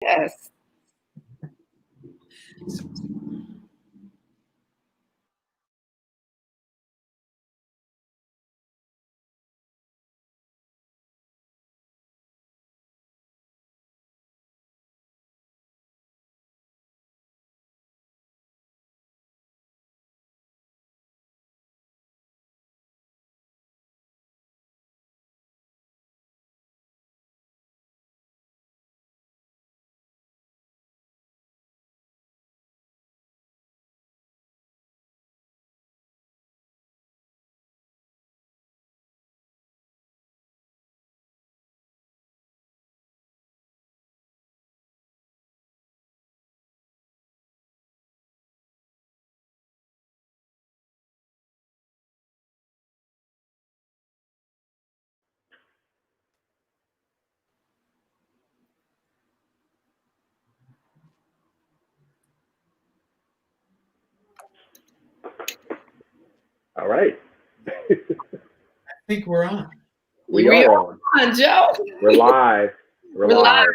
Yes. All right. I think we're on. We are on, Joe. We're live. We're live.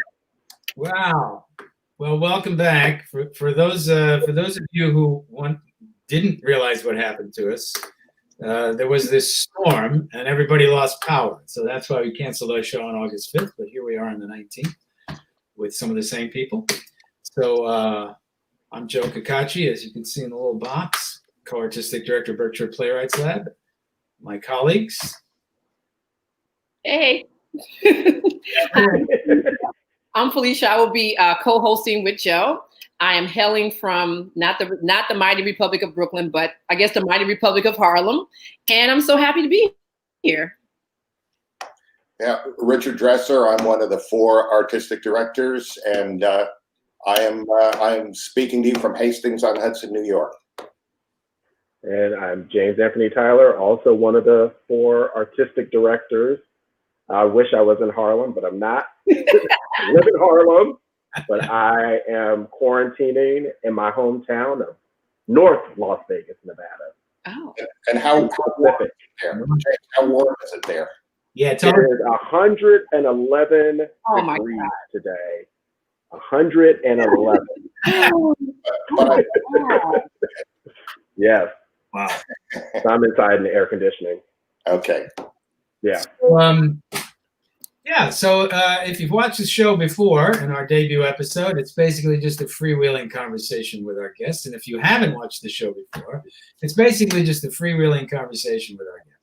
Wow. Well, welcome back. For those of you who didn't realize what happened to us, there was this storm and everybody lost power. So that's why we canceled our show on August 5th. But here we are on the 19th with some of the same people. So I'm Joe Cacaci, as you can see in the little box, co-artistic director, Berkshire Playwrights Lab. My colleagues. Hey. I'm Felicia. I will be co-hosting with Joe. I am hailing from not the mighty Republic of Brooklyn, but I guess the mighty Republic of Harlem. And I'm so happy to be here. Yeah, Richard Dresser. I'm one of the 4 artistic directors, and I am speaking to you from Hastings-on-Hudson, New York. And I'm James Anthony Tyler, also one of the 4 artistic directors. I wish I was in Harlem, but I'm not. I live in Harlem, but I am quarantining in my hometown of North Las Vegas, Nevada. Oh. And how warm is it there? How warm is it there? Yeah, it is 111 degrees today. 111. Yes. Wow. So I'm inside in the air conditioning. Okay. Yeah. So if you've watched the show before in our debut episode, it's basically just a freewheeling conversation with our guests. And if you haven't watched the show before, it's basically just a freewheeling conversation with our guests.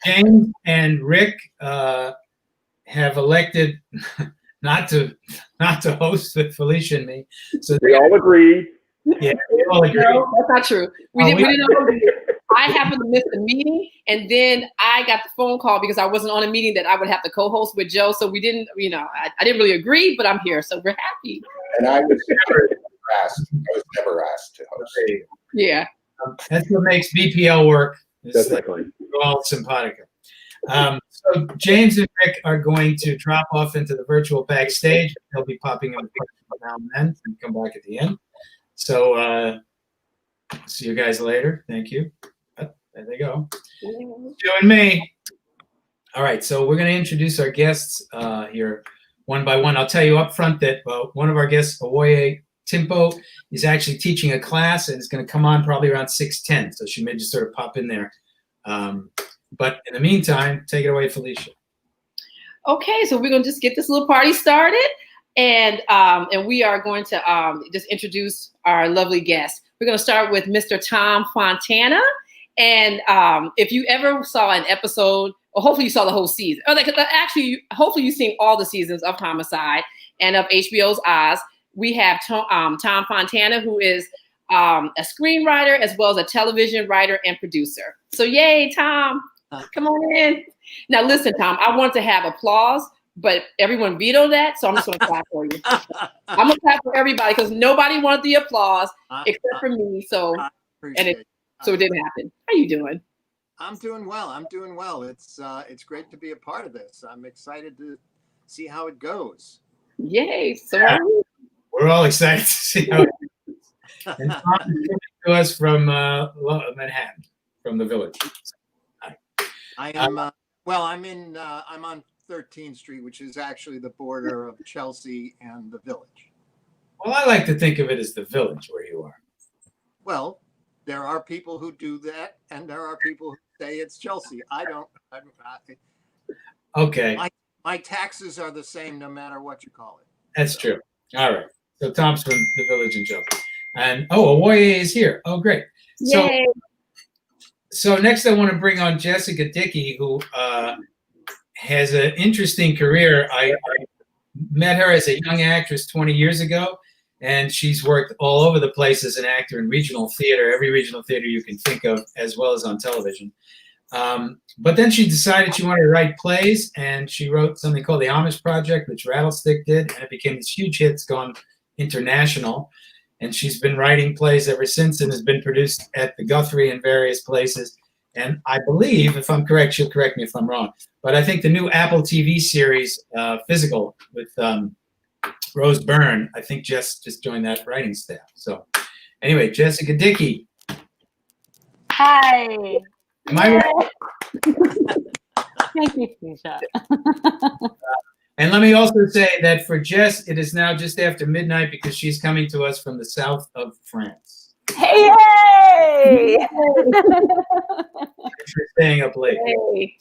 James and Rick have elected not to host with Felicia and me. So we all agreed. Yeah, we all agreed. No, that's not true. We didn't all agree. I happened to miss the meeting, and then I got the phone call because I wasn't on a meeting that I would have to co-host with Joe. So we didn't, I didn't really agree, but I'm here, so we're happy. And I was never asked to host. Yeah. That's what makes BPL work. Definitely. We're all simpatico. So James and Rick are going to drop off into the virtual backstage. They'll be popping up now and then and come back at the end. So see you guys later. Thank you. There they go. You and me. All right, so we're going to introduce our guests here one by one. I'll tell you up front that one of our guests, Awoye Timpo, is actually teaching a class and is going to come on probably around 6:10. So she may just sort of pop in there. But in the meantime, take it away, Felicia. Okay, so we're going to just get this little party started. And we are going to just introduce our lovely guest. We're going to start with Mr. Tom Fontana. And if you ever saw an episode, or hopefully you saw the whole season, or actually, hopefully you've seen all the seasons of Homicide and of HBO's Oz, we have Tom Fontana, who is a screenwriter as well as a television writer and producer. So yay, Tom, come on in. Now listen, Tom, I want to have applause, but everyone vetoed that, so I'm just going to clap for you. I'm going to clap for everybody because nobody wanted the applause except for me. So it didn't happen. How you doing? I'm doing well. It's great to be a part of this. I'm excited to see how it goes. Yay! So we're all excited to see how it goes. And Tom is coming to us from Manhattan, from the Village. I am. I'm on 13th Street, which is actually the border of Chelsea and the Village. Well, I like to think of it as the Village where you are. Well, there are people who do that, and there are people who say it's Chelsea. Okay. My taxes are the same no matter what you call it. That's true. All right. So Tom's from the Village in Chelsea. And Awoye is here. Oh, great. Yay. So next I want to bring on Jessica Dickey, who has an interesting career. I met her as a young actress 20 years ago, and she's worked all over the place as an actor in regional theater, every regional theater you can think of, as well as on television. But then she decided she wanted to write plays, and she wrote something called the Amish Project, which Rattlestick did, and it became this huge hit. It's gone international. And she's been writing plays ever since and has been produced at the Guthrie and various places. And I believe, if I'm correct, she'll correct me if I'm wrong, but I think the new Apple TV series, Physical, with Rose Byrne, I think Jess just joined that writing staff. So anyway, Jessica Dickey. Hi. Am I right? Thank you, Felicia. And let me also say that for Jess, it is now just after midnight because she's coming to us from the south of France. Hey! She's staying up late. Hey.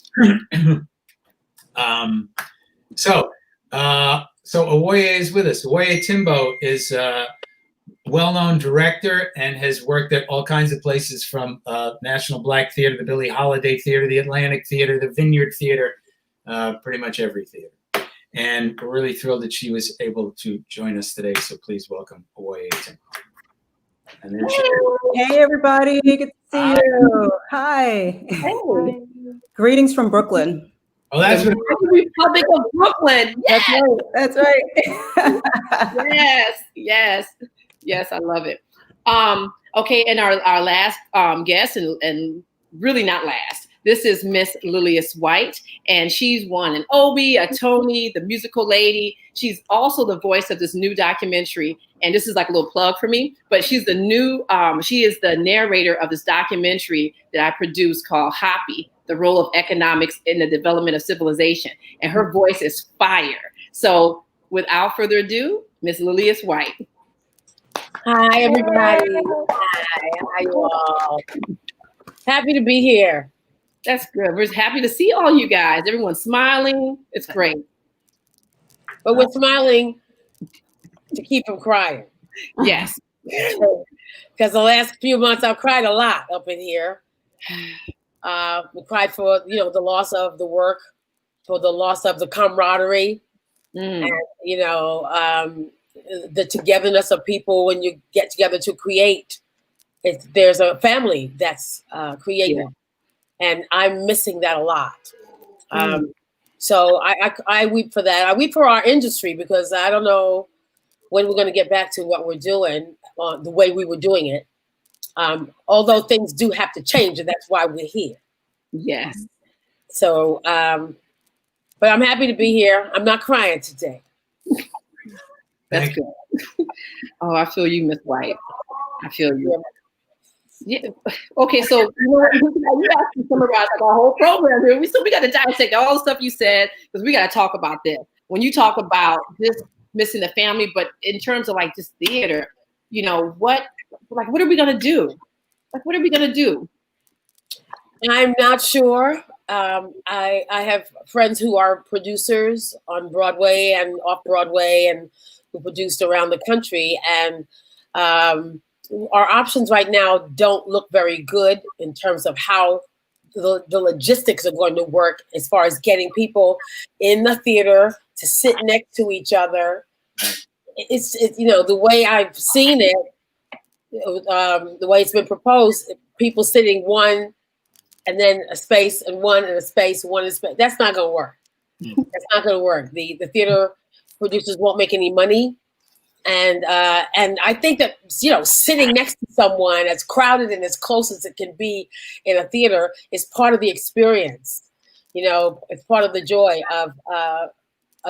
So Awoye is with us. Awoye Timpo is a well-known director and has worked at all kinds of places, from National Black Theater, the Billie Holiday Theater, the Atlantic Theater, the Vineyard Theater, pretty much every theater. And we're really thrilled that she was able to join us today. So please welcome Awoye Timpo. And then Hey, everybody. Good to see you. Hi. Hey. Greetings from Brooklyn. oh, that's what Republic of Brooklyn. Yes. That's right. Yes, I love it. Okay, and our last guest, and really not last, this is Miss Lillias White, and she's won an Obie, a Tony, the musical lady. She's also the voice of this new documentary, and this is like a little plug for me, but she's the new, she is the narrator of this documentary that I produced called Hoppy, the Role of Economics in the Development of Civilization, and her voice is fire. So without further ado, Miss Lillias White. Hi, everybody. Hi, how you all? Happy to be here. That's good. We're happy to see all you guys. Everyone's smiling. It's great. But we're smiling to keep from crying. Yes. Because the last few months I've cried a lot up in here. We cried for, the loss of the work, for the loss of the camaraderie, and, the togetherness of people when you get together to create. There's a family that's created. Yeah. And I'm missing that a lot. So I weep for that. I weep for our industry because I don't know when we're going to get back to what we're doing, the way we were doing it. Although things do have to change, and that's why we're here. Yes. So, but I'm happy to be here. I'm not crying today. That's good. Oh, I feel you, Miss White. I feel you. Yeah. Okay, so you have to summarize like our whole program here. We got to dissect all the stuff you said because we got to talk about this. When you talk about just missing the family, but in terms of like just theater, what are we gonna do? Like, what are we gonna do? I'm not sure. I have friends who are producers on Broadway and Off-Broadway and who produced around the country, and our options right now don't look very good in terms of how the logistics are going to work as far as getting people in the theater to sit next to each other. It's the way I've seen it, the way it's been proposed, people sitting one and then a space and one and a space, one and a space. That's not going to work. That's not going to work. The theater producers won't make any money. And I think that, sitting next to someone as crowded and as close as it can be in a theater is part of the experience. It's part of the joy of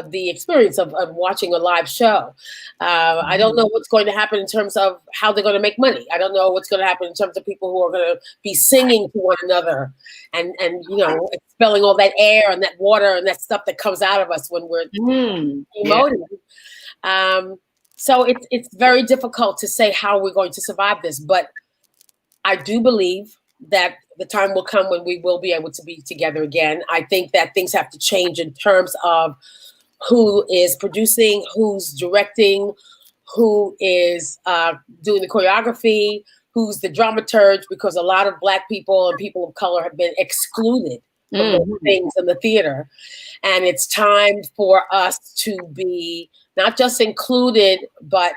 the experience of watching a live show. I don't know what's going to happen in terms of how they're going to make money. I don't know what's going to happen in terms of people who are going to be singing to one another and expelling all that air and that water and that stuff that comes out of us when we're emoting. So it's very difficult to say how we're going to survive this, but I do believe that the time will come when we will be able to be together again. I think that things have to change in terms of who is producing, who's directing, who is doing the choreography, who's the dramaturge, because a lot of Black people and people of color have been excluded from those things in the theater. And it's time for us to be not just included, but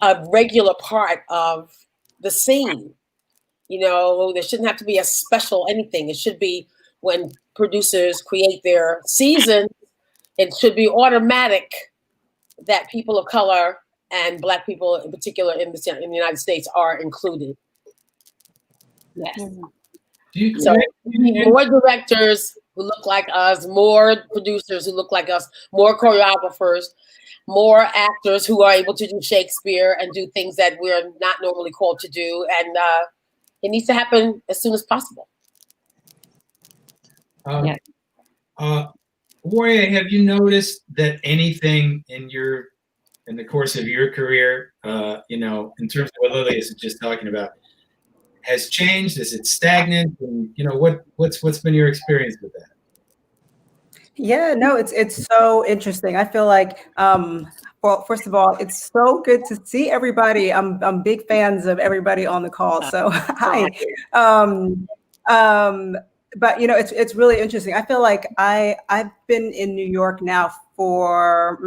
a regular part of the scene. There shouldn't have to be a special anything. It should be when producers create their season, it should be automatic that people of color and Black people in particular in the United States are included. Yes. So we need more directors who look like us, more producers who look like us, more choreographers, more actors who are able to do Shakespeare and do things that we're not normally called to do. And it needs to happen as soon as possible. Awoye, have you noticed that anything in the course of your career, in terms of what Lilius is just talking about, has changed? Is it stagnant? And what's been your experience with that? Yeah, no, it's so interesting. I feel like, well, first of all, it's so good to see everybody. I'm big fans of everybody on the call. So hi. But it's really interesting. I feel like I've been in New York now for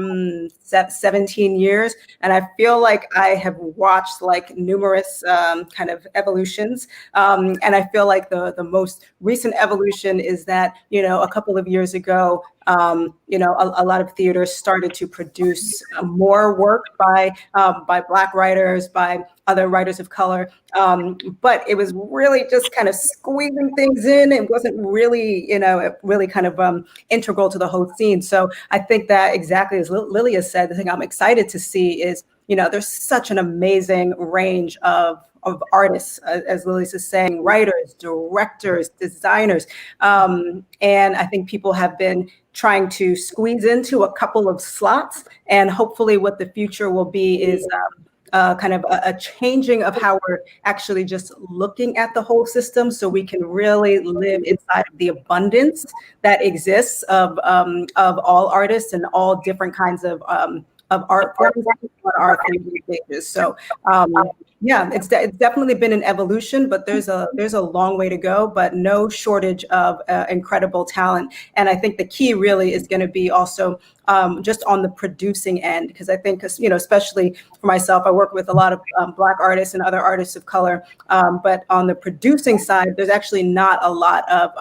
17 years, and I feel like I have watched like numerous kind of evolutions. And I feel like the most recent evolution is that a couple of years ago, a lot of theaters started to produce more work by Black writers, by other writers of color, but it was really just kind of squeezing things in. It wasn't really, really kind of integral to the whole scene. So I think that exactly as Lillias said, the thing I'm excited to see is, there's such an amazing range of artists, as Lillias is saying, writers, directors, designers. And I think people have been trying to squeeze into a couple of slots, and hopefully what the future will be is kind of a changing of how we're actually just looking at the whole system, so we can really live inside of the abundance that exists of all artists and all different kinds of art forms on our 3D stages. So yeah, it's definitely been an evolution, but there's a long way to go, but no shortage of incredible talent. And I think the key really is going to be also just on the producing end, because I think, especially for myself, I work with a lot of Black artists and other artists of color, but on the producing side, there's actually not a lot of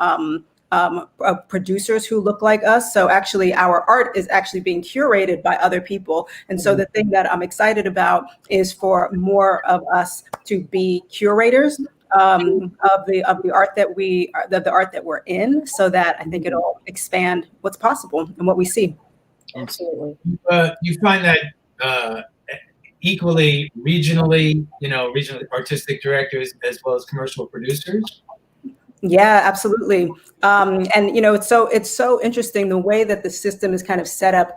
producers who look like us. So actually our art is actually being curated by other people. And so the thing that I'm excited about is for more of us to be curators of the art that we're in, so that I think it'll expand what's possible and what we see. Absolutely. You find that equally regionally, regional artistic directors as well as commercial producers? Yeah, absolutely. And it's so interesting the way that the system is kind of set up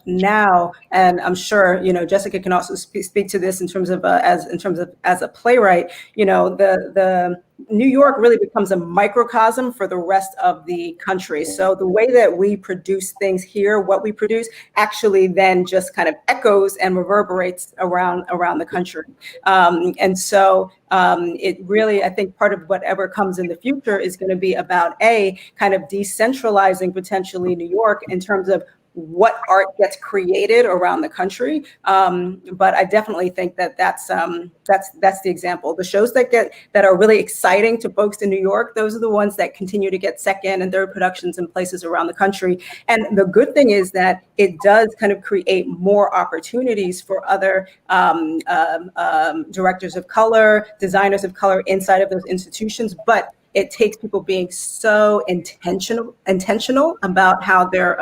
now. And I'm sure Jessica can also speak to this in terms of as a playwright. The New York really becomes a microcosm for the rest of the country. So the way that we produce things here, what we produce, actually then just kind of echoes and reverberates around the country. And so it really, I think part of whatever comes in the future is going to be about kind of decentralizing potentially New York in terms of what art gets created around the country. But I definitely think that's the example. The shows that are really exciting to folks in New York, those are the ones that continue to get second and third productions in places around the country. And the good thing is that it does kind of create more opportunities for other directors of color, designers of color inside of those institutions. But it takes people being so intentional about how they're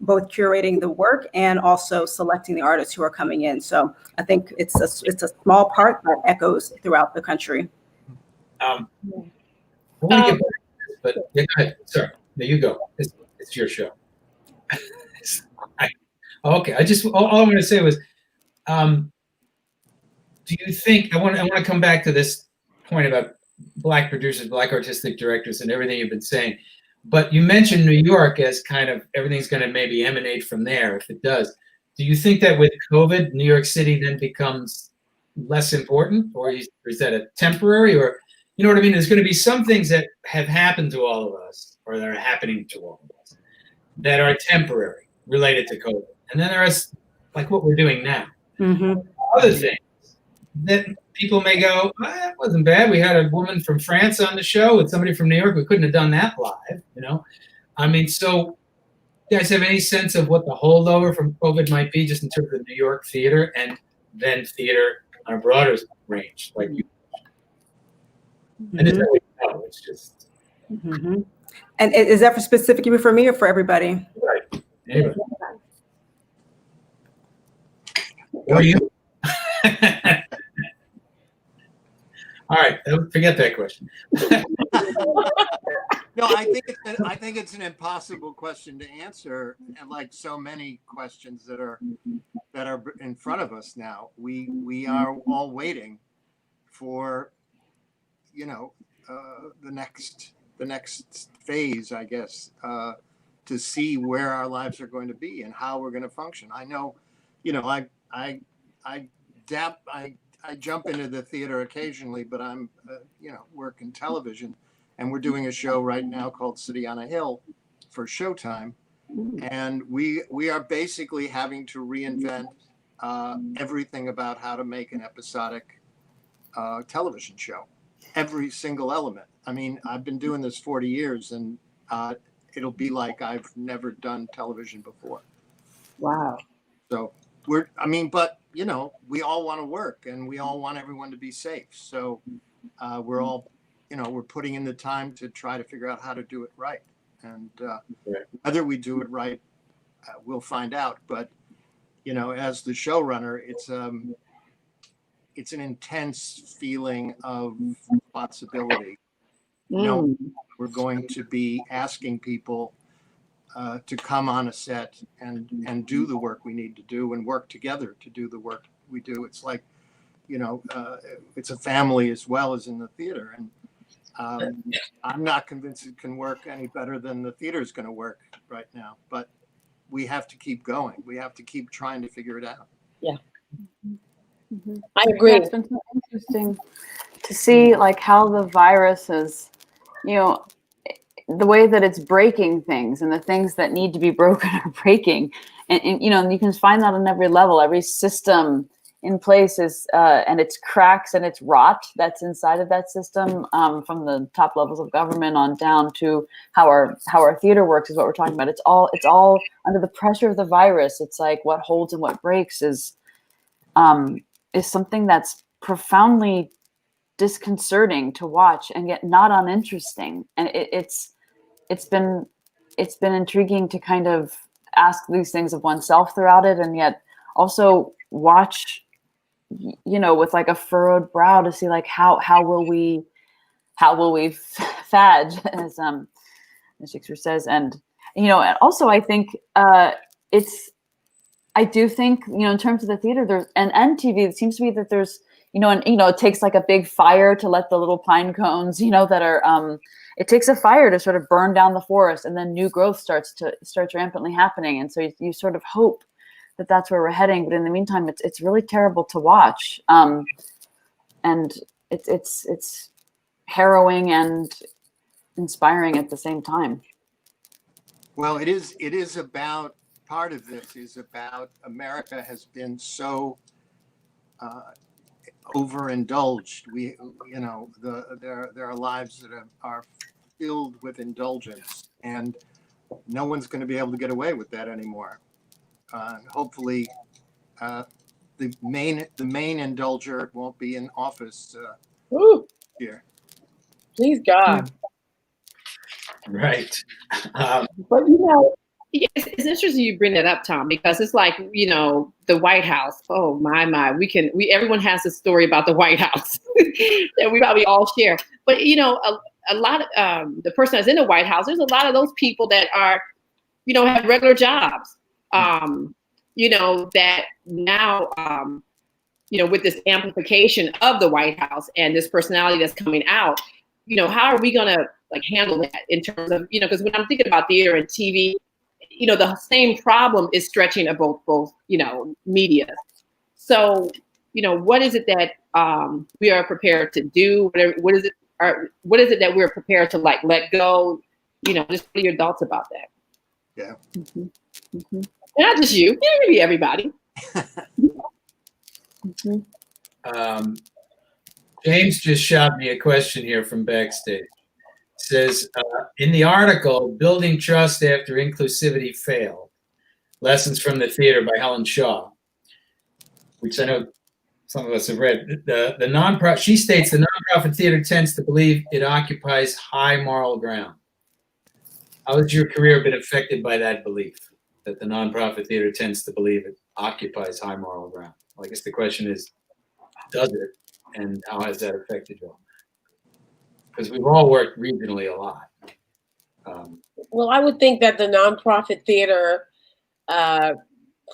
both curating the work and also selecting the artists who are coming in. So I think it's a small part that echoes throughout the country. I want to get back to this, but yeah, go ahead. Sorry, there you go. It's your show. Okay, all I'm going to say was, do you think I want to come back to this point about Black producers, Black artistic directors, and everything you've been saying, but you mentioned New York as kind of everything's going to maybe emanate from there. If it does, do you think that with COVID, New York City then becomes less important, or is that a temporary, or you know what I mean? There's going to be some things that have happened to all of us, or that are happening to all of us, that are temporary, related to COVID, and then there's like what we're doing now. Mm-hmm. Other things that people may go, that wasn't bad. We had a woman from France on the show with somebody from New York. We couldn't have done that live, you know? I mean, so you guys have any sense of what the holdover from COVID might be, just in terms of New York theater and then theater on a broader range, like you? Mm-hmm. And it's always, it's just. Mm-hmm. And is that specifically for me or for everybody? Right. Anyway. Or you? All right, forget that question. No, I think it's an impossible question to answer, and like so many questions that are in front of us now, we are all waiting for, you know, the next phase, I guess, to see where our lives are going to be and how we're going to function. I know, you know, I jump into the theater occasionally, but I'm, you know, work in television, and we're doing a show right now called City on a Hill for Showtime, and we are basically having to reinvent everything about how to make an episodic television show, every single element. I mean, I've been doing this 40 years, and it'll be like I've never done television before. Wow. So but you know, we all want to work, and we all want everyone to be safe. So we're all, you know, we're putting in the time to try to figure out how to do it right. And whether we do it right, we'll find out. But, you know, as the showrunner, it's an intense feeling of responsibility. No, we're going to be asking people to come on a set and do the work we need to do, and work together to do the work we do. It's like, you know, it's a family as well as in the theater. And I'm not convinced it can work any better than the theater is going to work right now. But we have to keep going. We have to keep trying to figure it out. Yeah. Mm-hmm. I agree. Yeah, it's been so interesting to see like how the virus is, you know, the way that it's breaking things, and the things that need to be broken are breaking. And you know, and you can find that on every level, every system in place is, and its cracks and its rot that's inside of that system, from the top levels of government on down to how our theater works, is what we're talking about. It's all under the pressure of the virus. It's like what holds and what breaks is something that's profoundly disconcerting to watch, and yet not uninteresting. And it's been intriguing to kind of ask these things of oneself throughout it, and yet also watch, you know, with like a furrowed brow to see like how will we fadge, as Shakespeare says. And you know, and also I think I do think, you know, in terms of the theater, there's and TV, it seems to me that there's, you know, and you know, it takes like a big fire to let the little pine cones, you know, that are it takes a fire to sort of burn down the forest, and then new growth starts rampantly happening. And so you sort of hope that that's where we're heading, but in the meantime, it's really terrible to watch, and it's harrowing and inspiring at the same time. Well, it is about, part of this is about America has been so overindulged. We, you know, there are lives that are filled with indulgence, and no one's going to be able to get away with that anymore. Hopefully, the main indulger won't be in office here. Please God. Right. But it's interesting you bring that up, Tom, because it's like, the White House. Oh my, everyone has a story about the White House that we probably all share. But a lot of the person that's in the White House, there's a lot of those people that are, have regular jobs. That now, with this amplification of the White House and this personality that's coming out, how are we gonna handle that in terms of, because when I'm thinking about theater and TV, the same problem is stretching of both media. So, what is it that we are prepared to do? What is it that we're prepared to let go? Just what are your thoughts about that? Yeah. Mm-hmm. Mm-hmm. Not just you, maybe everybody. Mm-hmm. James just shot me a question here from backstage. It says, in the article, Building Trust After Inclusivity Failed, Lessons from the Theater by Helen Shaw, which I know some of us have read. She states the nonprofit theater tends to believe it occupies high moral ground. How has your career been affected by that belief, that the nonprofit theater tends to believe it occupies high moral ground? Well, I guess the question is, does it? And how has that affected you? Because we've all worked regionally a lot. Well, I would think that the nonprofit theater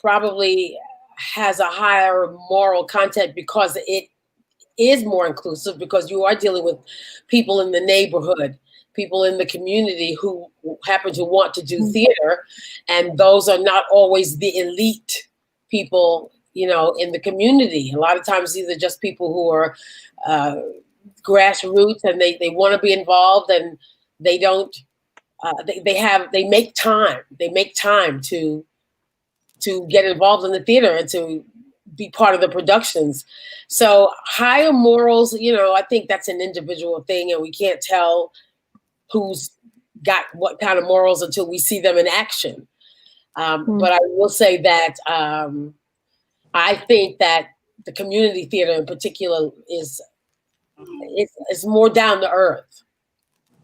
probably has a higher moral content because it is more inclusive, because you are dealing with people in the neighborhood, people in the community who happen to want to do theater, and those are not always the elite people, in the community. A lot of times these are just people who are grassroots, and they want to be involved, and they don't. They make time. They make time to get involved in the theater and to be part of the productions. So higher morals, I think that's an individual thing, and we can't tell who's got what kind of morals until we see them in action. But I will say that I think that the community theater in particular is more down to earth.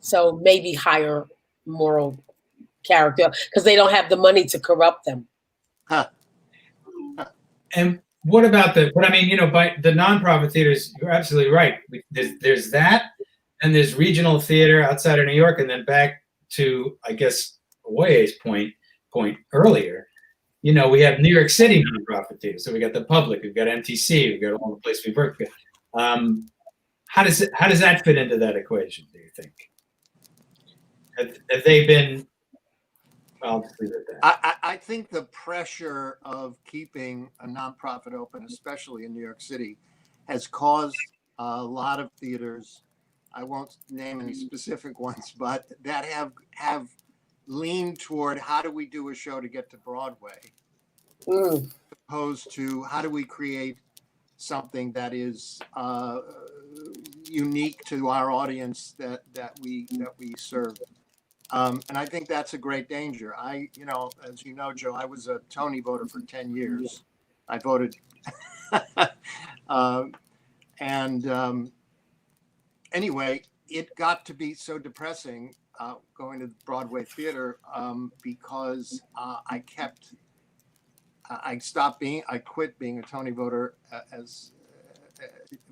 So maybe higher moral character, because they don't have the money to corrupt them. And what about by the nonprofit theaters, you're absolutely right. There's that, and there's regional theater outside of New York, and then back to, I guess, Awoye's point earlier, we have New York City nonprofit theater. So we got the Public, we've got MTC, we've got all the places we've worked with. How does that fit into that equation, do you think? Have they been? I'll just leave it at that. I think the pressure of keeping a nonprofit open, especially in New York City, has caused a lot of theaters, I won't name any specific ones, but that have leaned toward how do we do a show to get to Broadway, opposed to how do we create something that is unique to our audience that we serve. And I think that's a great danger. As you know, Joe, I was a Tony voter for 10 years. I voted. Anyway, it got to be so depressing going to Broadway theater because I quit being a Tony voter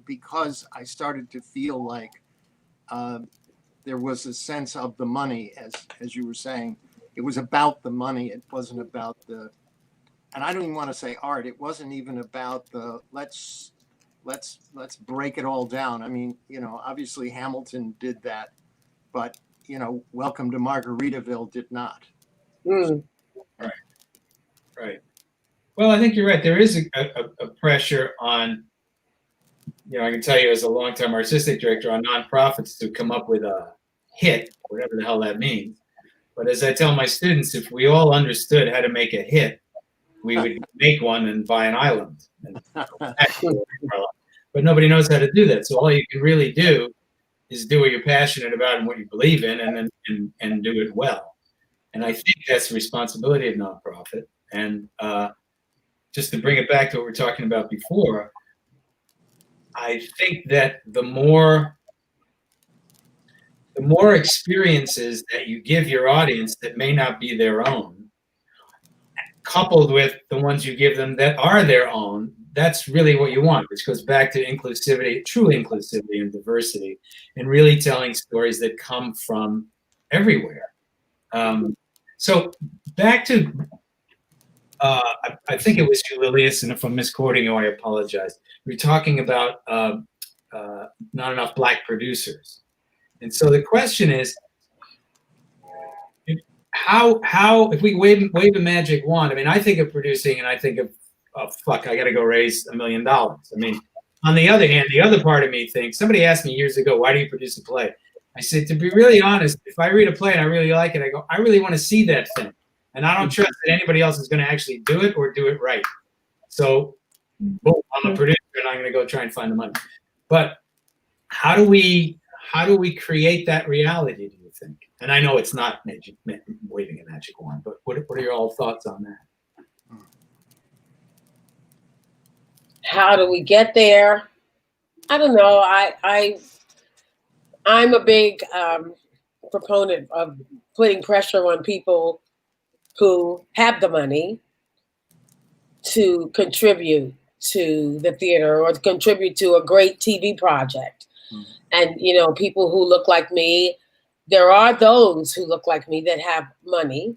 because I started to feel like there was a sense of the money, as you were saying. It was about the money. It wasn't about and I don't even want to say art. It wasn't even about the let's break it all down. I mean, obviously Hamilton did that, but Welcome to Margaritaville did not. Right. Well, I think you're right. There is a pressure on, I can tell you as a longtime artistic director, on nonprofits to come up with a hit, whatever the hell that means. But as I tell my students, if we all understood how to make a hit, we would make one and buy an island. But nobody knows how to do that. So all you can really do is do what you're passionate about and what you believe in, and do it well. And I think that's the responsibility of nonprofit. And just to bring it back to what we were talking about before, I think that the more the more experiences that you give your audience that may not be their own, coupled with the ones you give them that are their own, that's really what you want, which goes back to inclusivity, true inclusivity and diversity, and really telling stories that come from everywhere. So back to, I think it was you, Lilius, and if I'm misquoting you, I apologize. We're talking about not enough Black producers. And so the question is, how if we wave a magic wand, I mean, I think of producing and I think of, oh, fuck, I got to go raise $1 million. I mean, on the other hand, the other part of me thinks, somebody asked me years ago, why do you produce a play? I said, to be really honest, if I read a play and I really like it, I go, I really want to see that thing. And I don't trust that anybody else is going to actually do it or do it right. So, boom, I'm a producer and I'm going to go try and find the money. But how do we create that reality, do you think? And I know it's not waving a magic wand, but what are your all thoughts on that? How do we get there? I don't know. I'm a big proponent of putting pressure on people who have the money to contribute to the theater or to contribute to a great TV project. And, you know, people who look like me, there are those who look like me that have money,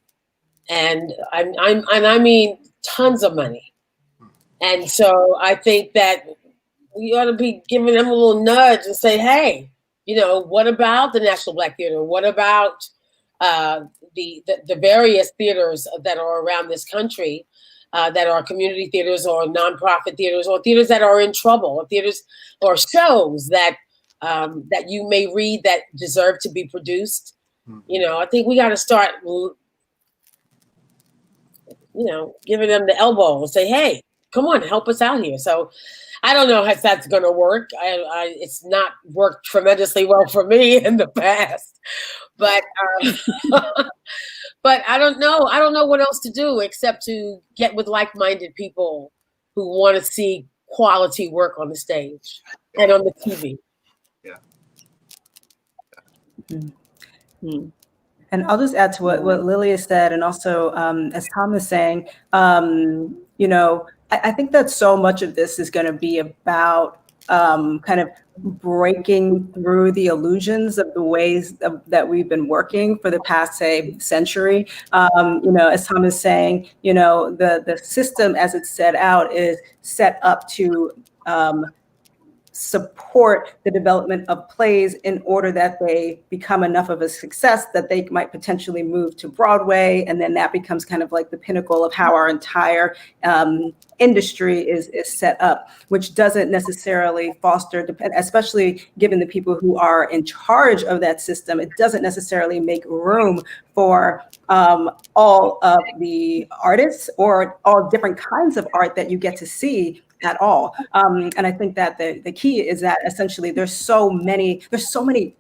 and I mean tons of money. And so I think that we ought to be giving them a little nudge and say, hey, you know, what about the National Black Theater? What about the various theaters that are around this country that are community theaters or nonprofit theaters or theaters that are in trouble, or theaters or shows that that you may read that deserve to be produced? You know, I think we got to start, you know, giving them the elbow and say, hey, come on, help us out here. So I don't know if that's going to work. It's not worked tremendously well for me in the past, but but I don't know. I don't know what else to do except to get with like-minded people who want to see quality work on the stage and on the TV. Yeah. Mm-hmm. And I'll just add to what Lillias said, and also as Tom is saying, you know, I think that so much of this is going to be about kind of breaking through the illusions of the ways that we've been working for the past, say, century. You know, as Tom is saying, you know, the system as it's set out is set up to support the development of plays in order that they become enough of a success that they might potentially move to Broadway. And then that becomes kind of like the pinnacle of how our entire industry is set up, which doesn't necessarily foster, especially given the people who are in charge of that system, it doesn't necessarily make room for all of the artists or all different kinds of art that you get to see at all. And I think that the key is that essentially there's so many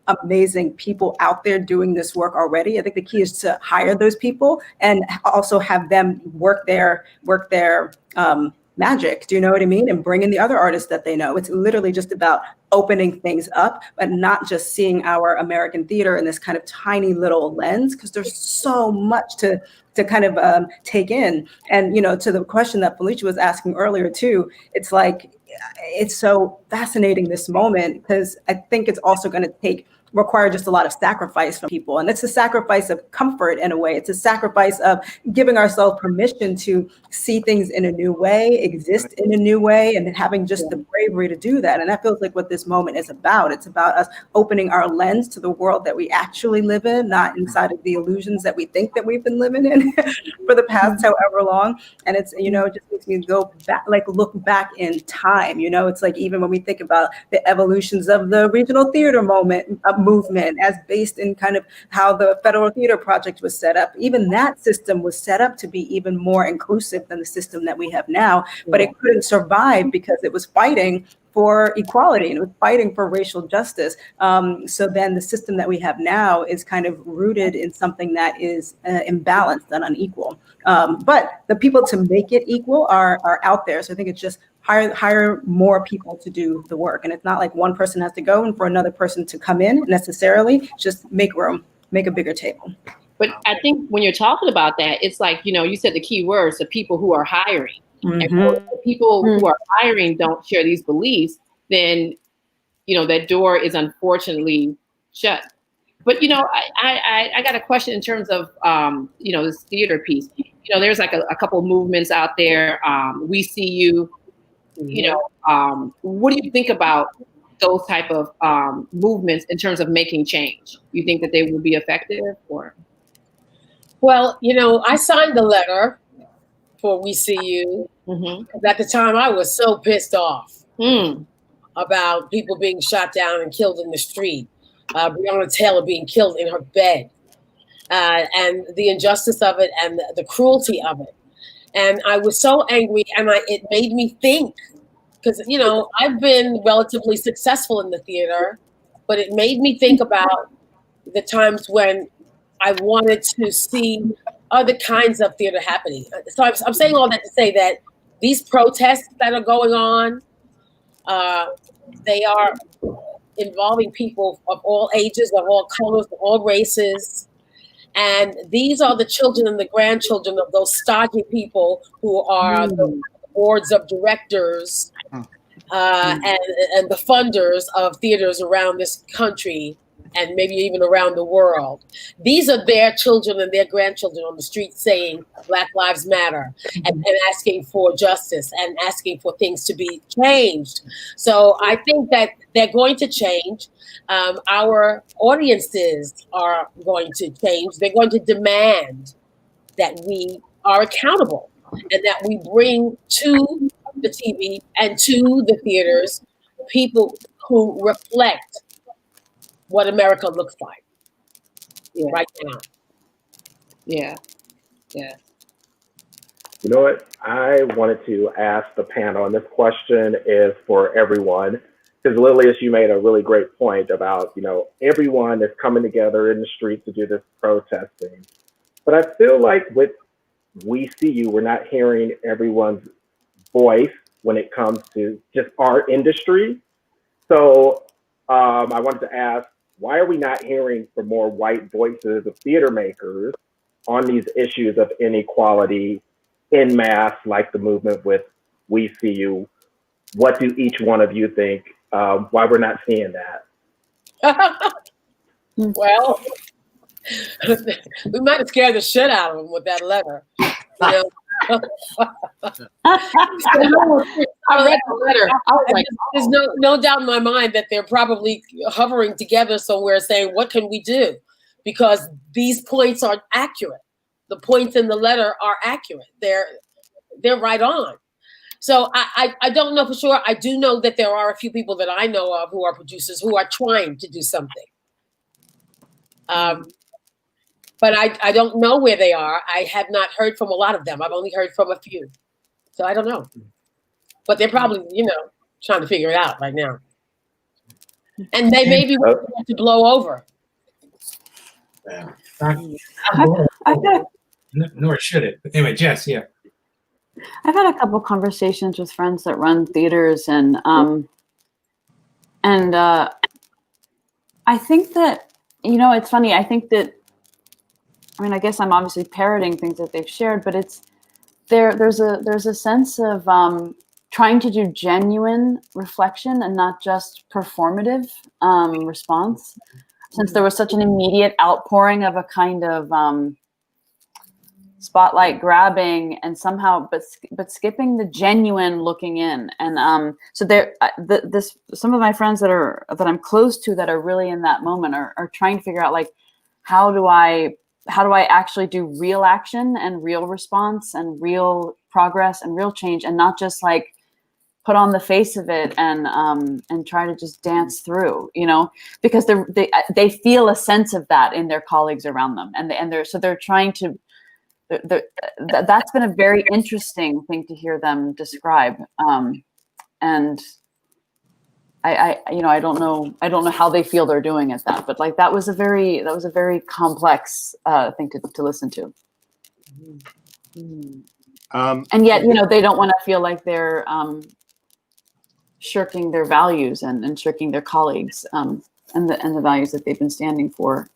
amazing people out there doing this work already. I think the key is to hire those people and also have them work their magic. Do you know what I mean? And bring in the other artists that they know. It's literally just about opening things up, but not just seeing our American theater in this kind of tiny little lens, because there's so much to kind of take in. And, you know, to the question that Felicia was asking earlier too, it's like, it's so fascinating, this moment, because I think it's also going to require just a lot of sacrifice from people. And it's a sacrifice of comfort in a way. It's a sacrifice of giving ourselves permission to see things in a new way, exist in a new way, and having just the bravery to do that. And that feels like what this moment is about. It's about us opening our lens to the world that we actually live in, not inside of the illusions that we think that we've been living in for the past however long. And it's, you know, it just makes me go back, like look back in time. You know, it's like even when we think about the evolutions of the regional theater movement as based in kind of how the Federal Theater Project was set up. Even that system was set up to be even more inclusive than the system that we have now, but it couldn't survive because it was fighting for equality and it was fighting for racial justice. So then the system that we have now is kind of rooted in something that is imbalanced and unequal. But the people to make it equal are out there. So I think it's just hire more people to do the work. And it's not like one person has to go and for another person to come in necessarily. Just make room, make a bigger table. But I think when you're talking about that, it's like, you said the key words, the people who are hiring. And if the people who are hiring don't share these beliefs, then, that door is unfortunately shut. But, I got a question in terms of, this theater piece. There's like a couple of movements out there. We See You, what do you think about those type of movements in terms of making change? You think that they will be effective or? Well, I signed the letter for We See You. Mm-hmm. At the time, I was so pissed off about people being shot down and killed in the street. Breonna Taylor being killed in her bed, and the injustice of it and the cruelty of it. And I was so angry, and it made me think, because, I've been relatively successful in the theater, but it made me think about the times when I wanted to see other kinds of theater happening. So I'm saying all that to say that these protests that are going on, they are involving people of all ages, of all colors, of all races. And these are the children and the grandchildren of those stodgy people who are the boards of directors and the funders of theaters around this country and maybe even around the world. These are their children and their grandchildren on the street saying Black Lives Matter and asking for justice and asking for things to be changed. So I think that they're going to change. Our audiences are going to change. They're going to demand that we are accountable and that we bring to the TV and to the theaters people who reflect what America looks like right now. Yeah. You know what? I wanted to ask the panel, and this question is for everyone, because Lilius, you made a really great point about, everyone is coming together in the streets to do this protesting. But I feel like with We See You, we're not hearing everyone's voice when it comes to just our industry. So I wanted to ask, why are we not hearing from more white voices of theater makers on these issues of inequality en masse, like the movement with We See You? What do each one of you think? Why we're not seeing that? Well, we might have scared the shit out of them with that letter. I read the letter. There's no doubt in my mind that they're probably hovering together somewhere saying, what can we do? Because these points are accurate. The points in the letter are accurate. They're right on. So I don't know for sure. I do know that there are a few people that I know of who are producers who are trying to do something. But I don't know where they are. I have not heard from a lot of them. I've only heard from a few. So I don't know. But they're probably, trying to figure it out right now. And they may be waiting to blow over. Nor should it. But anyway, Jess, yeah. I've had a couple conversations with friends that run theaters, and I think that, it's funny. I think that, I guess I'm obviously parroting things that they've shared, but it's there's a sense of trying to do genuine reflection and not just performative response. Since there was such an immediate outpouring of a kind of spotlight grabbing and somehow, but skipping the genuine looking in. And so there, some of my friends that I'm close to that are really in that moment are trying to figure out, like, how do I actually do real action and real response and real progress and real change, and not just like put on the face of it and try to just dance through, because they feel a sense of that in their colleagues around them, and they're trying to. That's been a very interesting thing to hear them describe, and I don't know how they feel they're doing at that, but like that was a very complex thing to listen to. And yet, they don't want to feel like they're shirking their values and shirking their colleagues and the values that they've been standing for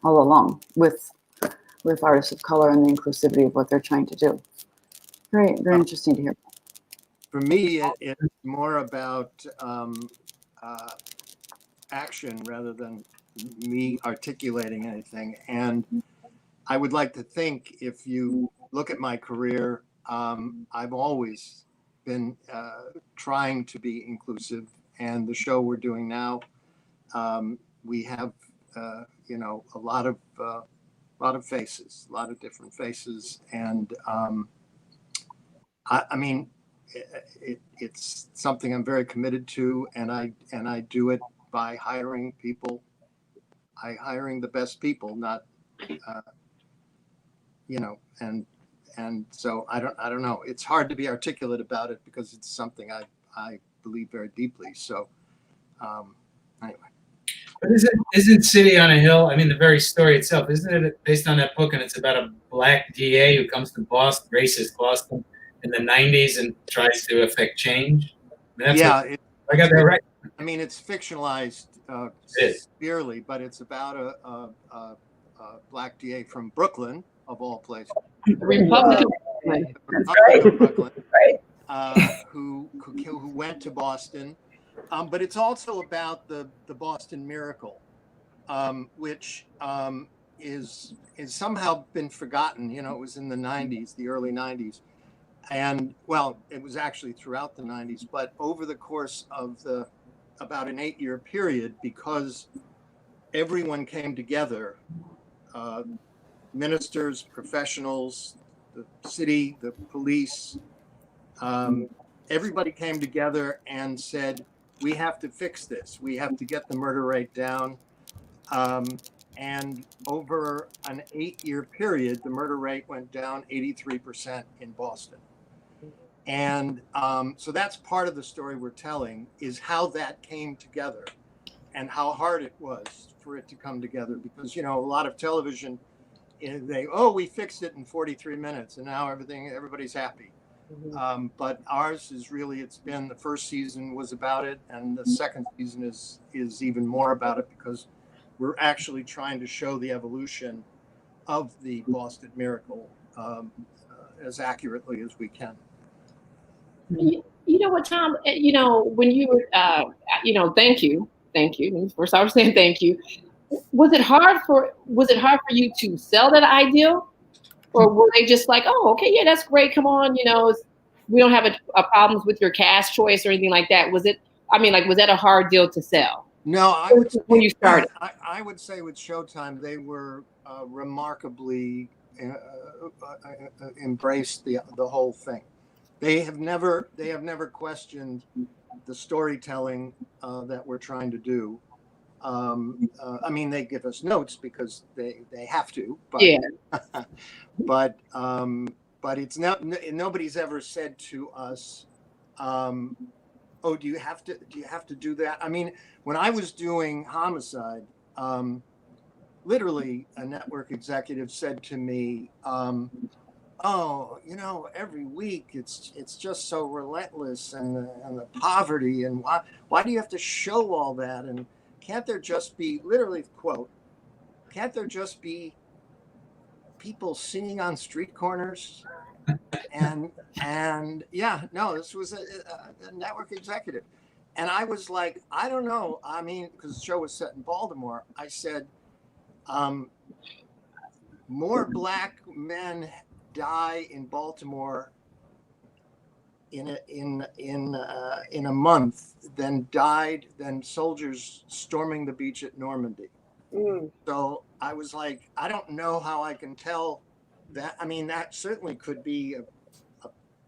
all along with artists of color and the inclusivity of what they're trying to do. Very interesting to hear. For me, it's more about action rather than me articulating anything. And I would like to think, if you look at my career, I've always been trying to be inclusive. And the show we're doing now, we have, you know, a lot of faces, a lot of different faces. And I mean, it's something I'm very committed to, and I do it by hiring people, hiring the best people, not, you know, and so I don't know. It's hard to be articulate about it because it's something I believe very deeply. So anyway. But isn't City on a Hill, I mean, the very story itself, isn't it based on that book? And it's about a black DA who comes to Boston, racist Boston, in the 90s and tries to affect change? I mean, Yeah. I got that right. I mean, it's fictionalized severely, but it's about a black DA from Brooklyn, of all places. Republican. Of Brooklyn, Right. who went to Boston. But it's also about the Boston Miracle, which is somehow been forgotten. You know, it was in the 90s, the early 90s. And well, it was actually throughout the 90s, but over the course of about an 8-year period, because everyone came together, ministers, professionals, the city, the police, everybody came together and said, we have to fix this. We have to get the murder rate down. And over an 8-year period, the murder rate went down 83% in Boston. And so that's part of the story we're telling, is how that came together and how hard it was for it to come together. Because, you know, a lot of television, we fixed it in 43 minutes and now everybody's happy. Mm-hmm. But ours is really, it's been, the first season was about it, and the second season is even more about it, because we're actually trying to show the evolution of the Boston Miracle as accurately as we can. You know what, Tom? You know, when you were, you know, thank you. First, I was saying thank you. Was it hard for you to sell that ideal, or were they just like, oh, okay, yeah, that's great. Come on, you know, we don't have a problems with your cast choice or anything like that. Was it? I mean, like, was that a hard deal to sell? No, I would say, when you started. I would say with Showtime, they were remarkably embraced the whole thing. They have never questioned the storytelling that we're trying to do. I mean, they give us notes because they have to, but yeah. but it's not. Nobody's ever said to us, "Oh, do you have to do that?" I mean, when I was doing Homicide, literally a network executive said to me, "Oh, you know, every week it's just so relentless, and the poverty, and why do you have to show all that? And can't there just be," literally quote, "can't there just be people singing on street corners?" And yeah, no, this was a network executive, and I was like, I don't know. I mean, because the show was set in Baltimore, I said, more black men die in Baltimore in a month than soldiers storming the beach at Normandy. Mm. So I was like, I don't know how I can tell that. I mean, that certainly could be a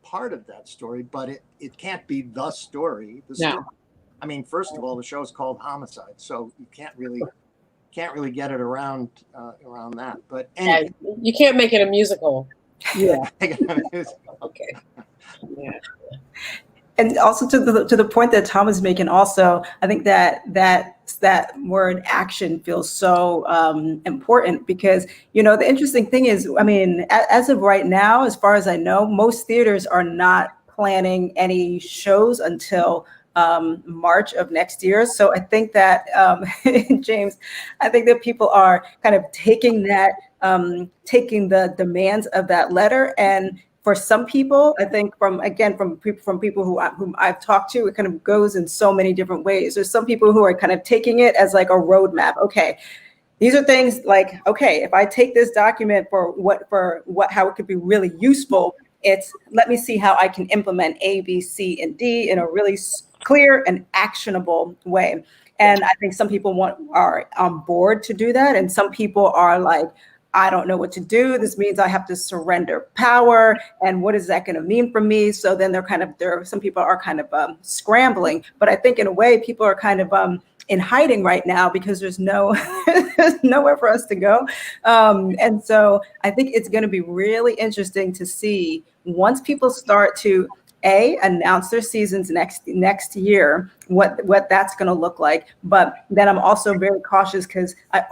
part of that story, but it can't be the story. No. I mean, first of all, the show is called Homicide, so you can't really get it around that. But anyway, You can't make it a musical. Yeah. Okay. Yeah. And also to the point that Tom is making, also, I think that word action feels so important, because, you know, the interesting thing is, I mean, as of right now, as far as I know, most theaters are not planning any shows until March of next year. So I think that, James, I think that people are kind of taking taking the demands of that letter. And for some people, I think from people whom I've talked to, it kind of goes in so many different ways. There's some people who are kind of taking it as like a roadmap. Okay, these are things like, okay, if I take this document for how it could be really useful, it's let me see how I can implement A, B, C, and D in a really clear and actionable way. And I think some people are on board to do that, and some people are like, I don't know what to do. This means I have to surrender power, and what is that going to mean for me? So then some people are kind of scrambling. But I think in a way, people are kind of in hiding right now because there's there's nowhere for us to go. And so I think it's going to be really interesting to see once people start to announce their seasons next year, what that's going to look like. But then I'm also very cautious because I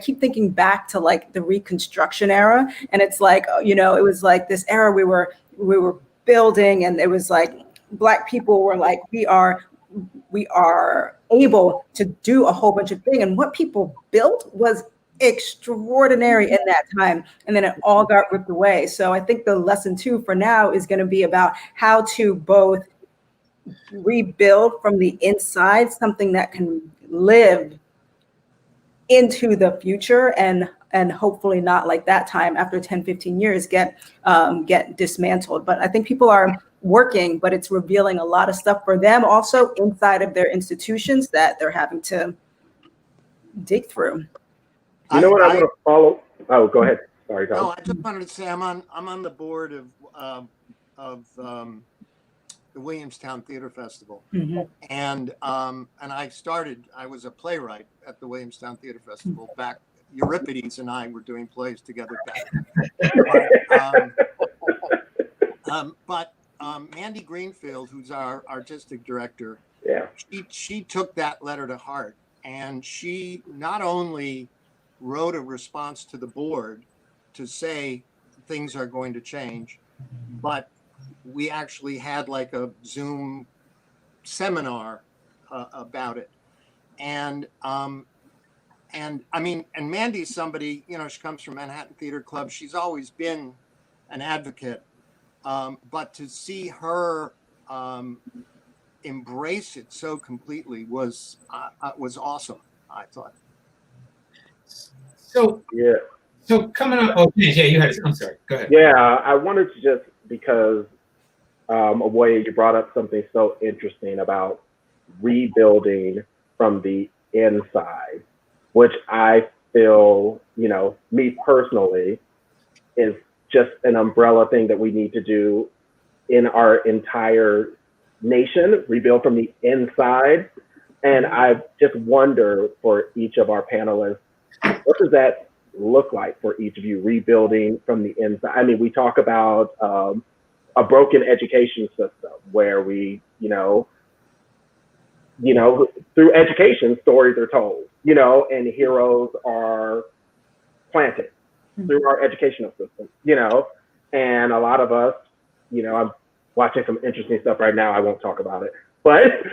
keep thinking back to like the Reconstruction era, and it's like, it was like this era we were building, and it was like Black people were like, we are able to do a whole bunch of things, and what people built was extraordinary in that time, and then it all got ripped away. So I think the lesson 2 for now is going to be about how to both rebuild from the inside something that can live into the future, and hopefully not like that time after 10-15 years get dismantled. But I think people are working, but it's revealing a lot of stuff for them also inside of their institutions that they're having to dig through. You know what I want to follow? Oh, go ahead. Sorry, Tom. No, I just wanted to say I'm on the board of the Williamstown Theater Festival, and I was a playwright at the Williamstown Theater Festival back. Euripides and I were doing plays together back then. But Mandy Greenfield, who's our artistic director, she took that letter to heart, and she not only wrote a response to the board to say things are going to change, but we actually had like a Zoom seminar about it. And I mean, and Mandy's somebody, she comes from Manhattan Theater Club. She's always been an advocate, but to see her embrace it so completely was awesome, I thought. So coming up. Oh, yeah, you had it. I'm sorry. Go ahead. Yeah, I wanted to just, because Awoye, you brought up something so interesting about rebuilding from the inside, which I feel, me personally, is just an umbrella thing that we need to do in our entire nation, rebuild from the inside. And I just wonder for each of our panelists, what does that look like for each of you, rebuilding from the inside? I mean, we talk about a broken education system where we, through education, stories are told, and heroes are planted through our educational system, and a lot of us, I'm watching some interesting stuff right now. I won't talk about it, but,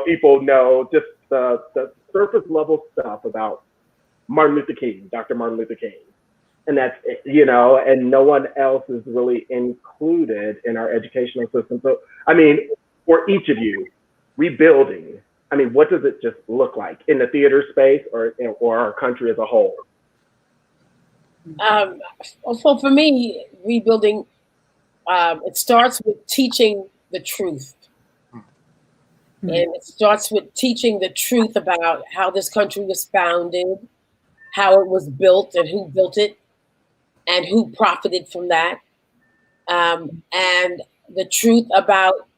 people know just the surface level stuff about Martin Luther King, Dr. Martin Luther King. And that's, and no one else is really included in our educational system. So, I mean, for each of you, rebuilding, I mean, what does it just look like in the theater space or our country as a whole? So for me, rebuilding, it starts with teaching the truth. And it starts with teaching the truth about how this country was founded, how it was built and who built it, and who profited from that. And the truth about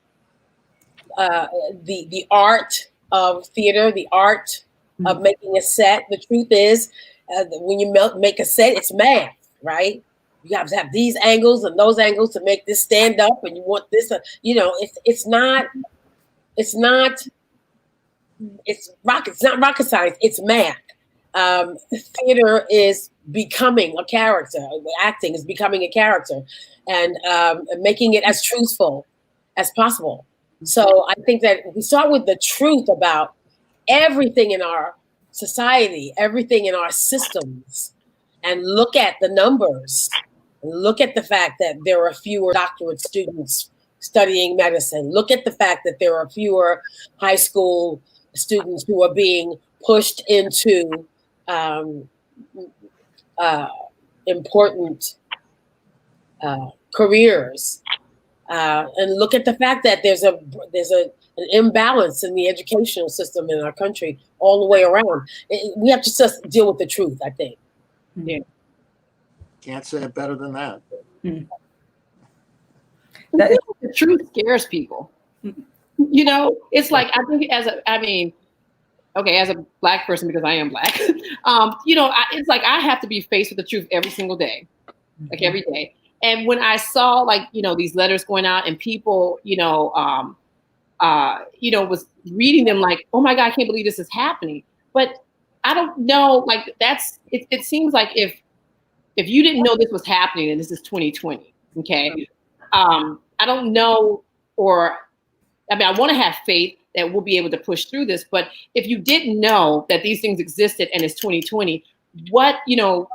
the art of theater, the art of making a set. The truth is, when you make a set, it's math, right? You have to have these angles and those angles to make this stand up, and you want this, it's not rocket science, it's math. Theater is becoming a character. Acting is becoming a character, and making it as truthful as possible. So I think that we start with the truth about everything in our society, everything in our systems, and look at the numbers. Look at the fact that there are fewer doctorate students studying medicine. Look at the fact that there are fewer high school students who are being pushed into important careers. And look at the fact that there's an imbalance in the educational system in our country all the way around. We have to just deal with the truth, I think. Yeah. Can't say it better than that. The truth scares people. You know, it's like, I think as a Black person, because I am Black, you know, it's like I have to be faced with the truth every single day, like every day. And when I saw, like, you know, these letters going out and people, was reading them like, oh my God, I can't believe this is happening. But I don't know, like it seems like if you didn't know this was happening and this is 2020, okay, I don't know, I want to have faith that we'll be able to push through this. But if you didn't know that these things existed and it's 2020, what are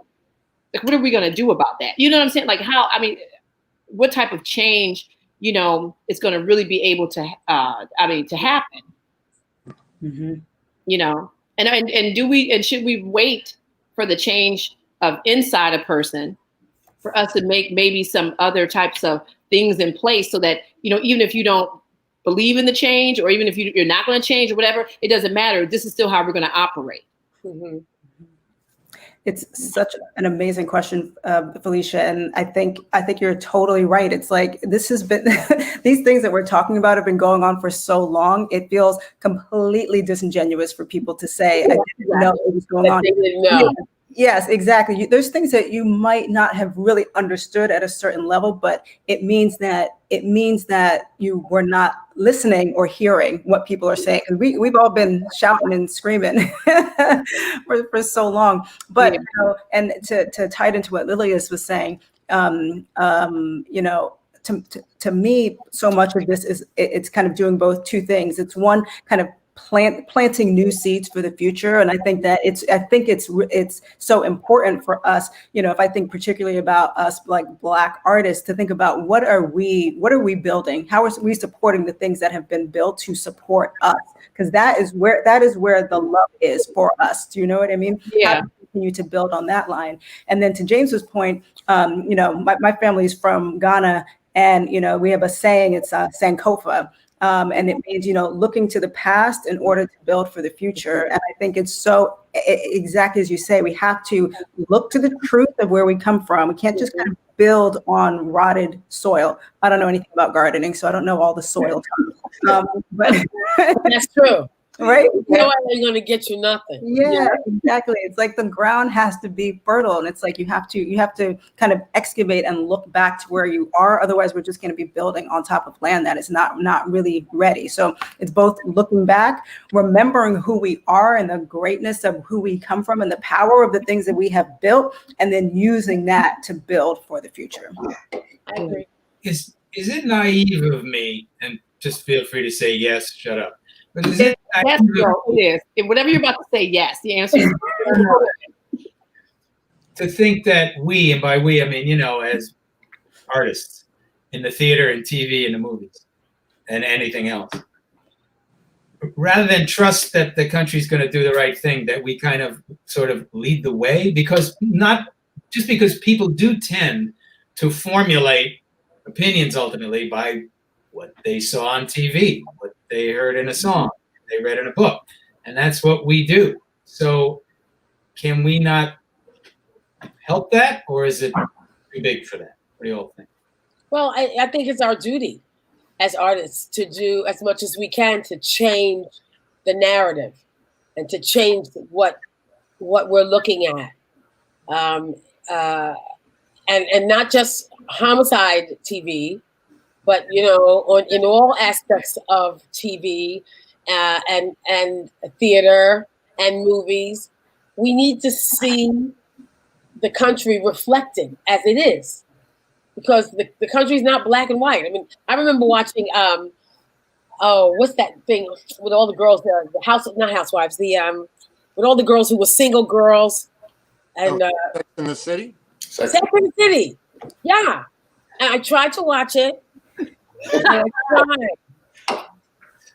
we going to do about that? You know what I'm saying? Like what type of change, is going to really be able to, to happen, and should we wait for the change of inside a person for us to make maybe some other types of things in place so that, even if you don't believe in the change, or even if you're not going to change or whatever, it doesn't matter. This is still how we're going to operate. Mm-hmm. It's such an amazing question, Felicia, and I think you're totally right. It's like this has been these things that we're talking about have been going on for so long. It feels completely disingenuous for people to say, "I didn't know what was going on." They didn't know. Yes, exactly. There's things that you might not have really understood at a certain level, but it means that you were not listening or hearing what people are saying. And we've all been shouting and screaming for so long. But and to tie it into what Lilius was saying, to me, so much of this it's kind of doing both two things. It's one, kind of planting new seeds for the future, and I think that it's so important for us. If I think particularly about us, like Black artists, to think about what are we building? How are we supporting the things that have been built to support us? Because that is where the love is for us. Do you know what I mean? Yeah. How do we continue to build on that line? And then to James's point, my family is from Ghana, and we have a saying. It's Sankofa. And it means, looking to the past in order to build for the future. And I think it's so exactly as you say, we have to look to the truth of where we come from. We can't just kind of build on rotted soil. I don't know anything about gardening, so I don't know all the soil terms. But that's true. Right? No, ain't going to get you nothing. Yeah, exactly. It's like the ground has to be fertile, and it's like you have to kind of excavate and look back to where you are. Otherwise, we're just going to be building on top of land that is not really ready. So it's both looking back, remembering who we are and the greatness of who we come from and the power of the things that we have built, and then using that to build for the future. I agree. Is it naive of me, and just feel free to say yes, shut up. But is it yes, girl, it is. If whatever you're about to say, yes. The answer is to think that we, and by we I mean, as artists in the theater and TV and the movies and anything else, rather than trust that the country's going to do the right thing, that we kind of sort of lead the way, because people do tend to formulate opinions ultimately by what they saw on TV, what they heard in a song, they read in a book, and that's what we do. So can we not help that, or is it too big for that? What do you all think? Well, I think it's our duty as artists to do as much as we can to change the narrative and to change what we're looking at, and not just homicide TV, but in all aspects of TV and theater and movies, we need to see the country reflected as it is, because the country is not black and white. I mean, I remember watching oh, what's that thing with all the girls, the house, not housewives, with all the girls who were single girls, and Sex in the City? Sex in the City. Yeah. And I tried to watch it. And I tried.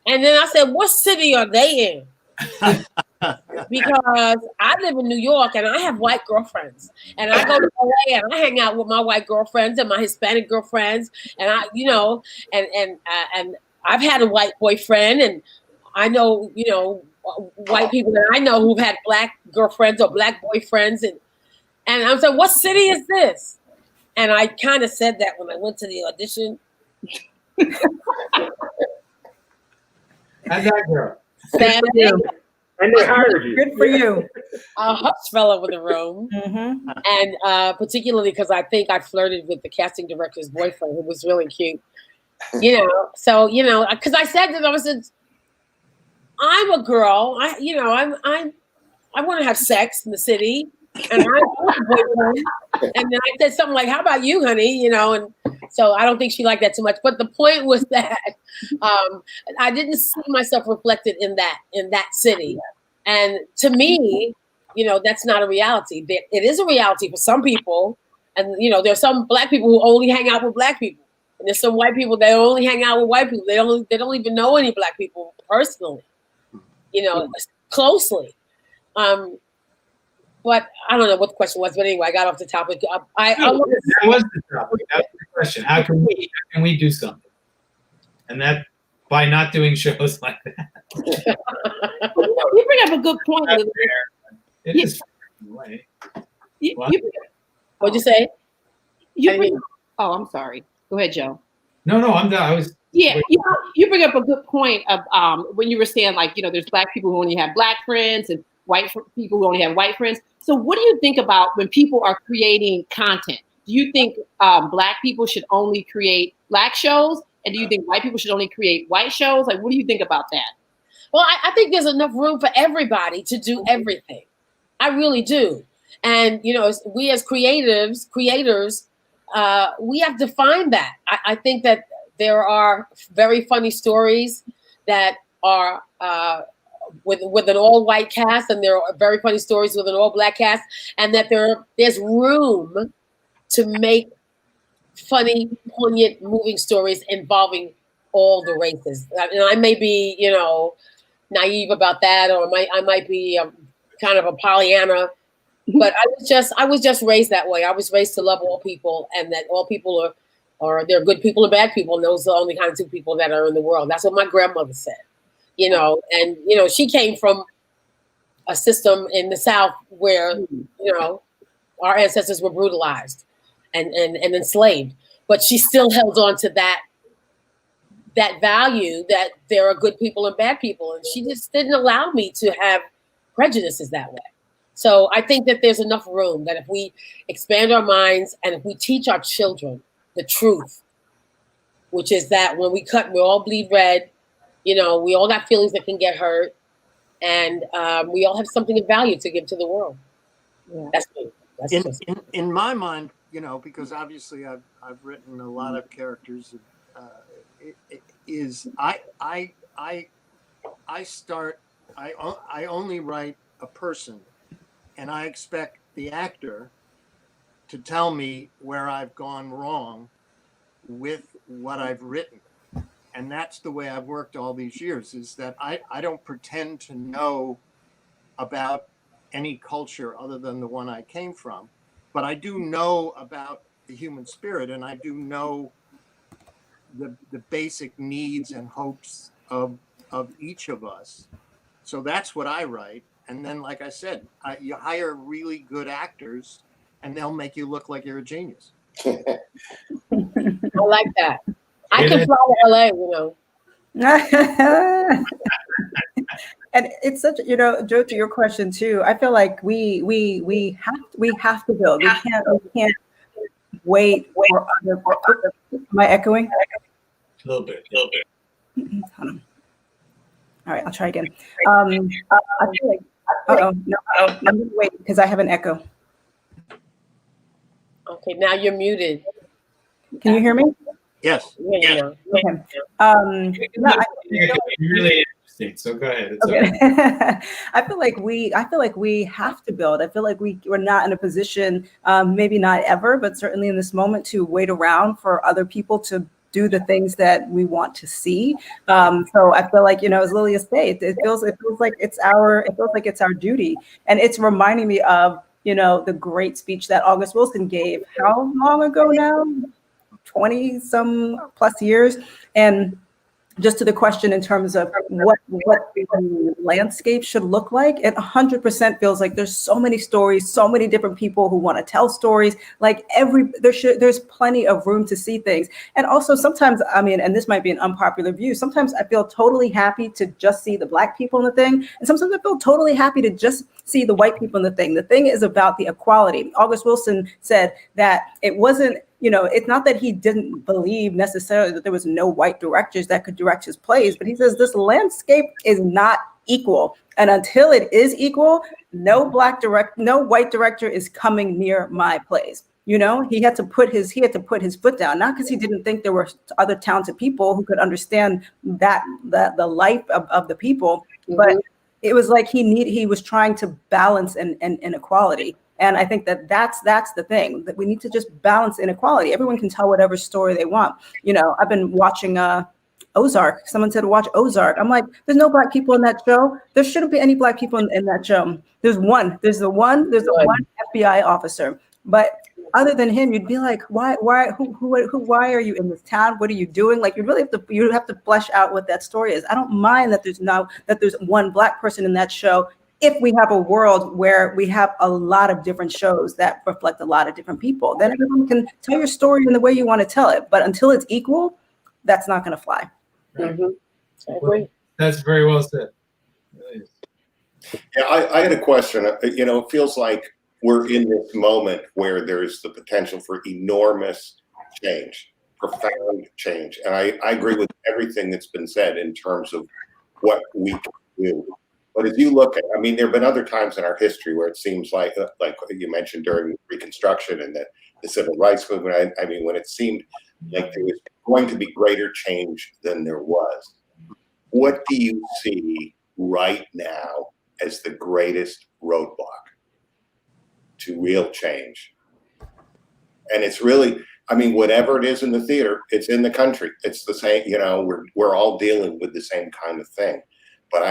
And then I said, what city are they in? Because I live in New York and I have white girlfriends. And I go to LA and I hang out with my white girlfriends and my Hispanic girlfriends. And I, and I've had a white boyfriend, and I know, white people that I know who've had black girlfriends or black boyfriends. And I'm saying, what city is this? And I kind of said that when I went to the audition. How'd that girl? And they hired you. Good for you. A hush fell over the room. Mm-hmm. And particularly because I think I flirted with the casting director's boyfriend, who was really cute. So, because I said to them, I said, I'm a girl. I want to have sex in the city. And I want a boyfriend. And then I said something like, how about you, honey? And so I don't think she liked that too much. But the point was that I didn't see myself reflected in that city. And to me, that's not a reality. It is a reality for some people. And, there's some black people who only hang out with black people. And there's some white people that only hang out with white people. They don't even know any black people personally, closely. But I don't know what the question was. But anyway, I got off the topic. That was the topic. That was the question. How can we do something? And that by not doing shows like that. You bring up a good point. It is way. What'd you say? Oh, I'm sorry. Go ahead, Joe. No, I'm done. Yeah, you bring up a good point of when you were saying, like, there's black people who only have black friends and white people who only have white friends. So what do you think about when people are creating content? Do you think black people should only create black shows? And do you think white people should only create white shows? Like, what do you think about that? Well, I think there's enough room for everybody to do everything. I really do. And, we as creators, we have to find that. I think that there are very funny stories that are with an all-white cast, and there are very funny stories with an all-black cast, and that there's room to make funny, poignant, moving stories involving all the races. And I may be, naive about that, or I might be kind of a Pollyanna, but I was just raised that way. I was raised to love all people, and that all people are they're good people and bad people, and those are the only kind of two people that are in the world. That's what my grandmother said. And she came from a system in the South where, our ancestors were brutalized and enslaved, but she still held on to that value that there are good people and bad people. And she just didn't allow me to have prejudices that way. So I think that there's enough room that if we expand our minds and if we teach our children the truth, which is that when we cut, we all bleed red. We all got feelings that can get hurt, and we all have something of value to give to the world. Yeah. That's me. In my mind, because obviously I've written a lot of characters. I only write a person, and I expect the actor to tell me where I've gone wrong with what I've written. And that's the way I've worked all these years, is that I don't pretend to know about any culture other than the one I came from, but I do know about the human spirit, and I do know the basic needs and hopes of each of us. So that's what I write. And then, like I said, you hire really good actors, and they'll make you look like you're a genius. I like that. I can fly to LA, And it's such, Joe, to your question too. I feel like we have to build. We can't wait for other. Am I echoing? A little bit. Hold on. All right, I'll try again. I feel like. I'm gonna wait because I have an echo. Okay, now you're muted. Can you hear me? Yes. Yeah. Okay. No, It's really interesting. So go ahead. It's okay. okay. I feel like we have to build. I feel like we're not in a position, maybe not ever, but certainly in this moment, to wait around for other people to do the things that we want to see. So I feel like, as Lillias said, it feels like it's our duty, and it's reminding me of the great speech that August Wilson gave. How long ago now? 20 some plus years. And just to the question in terms of what the landscape should look like, it 100% feels like there's so many stories, so many different people who want to tell stories. Like there's plenty of room to see things. And also sometimes, and this might be an unpopular view, sometimes I feel totally happy to just see the Black people in the thing. And sometimes I feel totally happy to just see the white people in the thing. The thing is about the equality. August Wilson said that it wasn't, it's not that he didn't believe necessarily that there was no white directors that could direct his plays, but he says this landscape is not equal. And until it is equal, no white director is coming near my plays. He had to put his foot down, not because he didn't think there were other talented people who could understand that the life of the people, but it was like he was trying to balance an inequality. And I think that's the thing, that we need to just balance inequality. Everyone can tell whatever story they want. I've been watching Ozark. Someone said, watch Ozark. I'm like, there's no Black people in that show. There shouldn't be any Black people in that show. There's the one FBI officer. But other than him, you'd be like, why are you in this town? What are you doing? Like, you have to flesh out what that story is. I don't mind that there's one Black person in that show, if we have a world where we have a lot of different shows that reflect a lot of different people. Then everyone can tell your story in the way you want to tell it. But until it's equal, that's not going to fly. Right. I agree. That's very well said. Yeah, I had a question. It feels like we're in this moment where there's the potential for enormous change, profound change. And I agree with everything that's been said in terms of what we can do. But as you look at, there have been other times in our history where it seems like you mentioned during Reconstruction and the Civil Rights Movement, when it seemed like there was going to be greater change than there was. What do you see right now as the greatest roadblock to real change? And it's really, whatever it is in the theater, it's in the country. It's the same, we're all dealing with the same kind of thing. But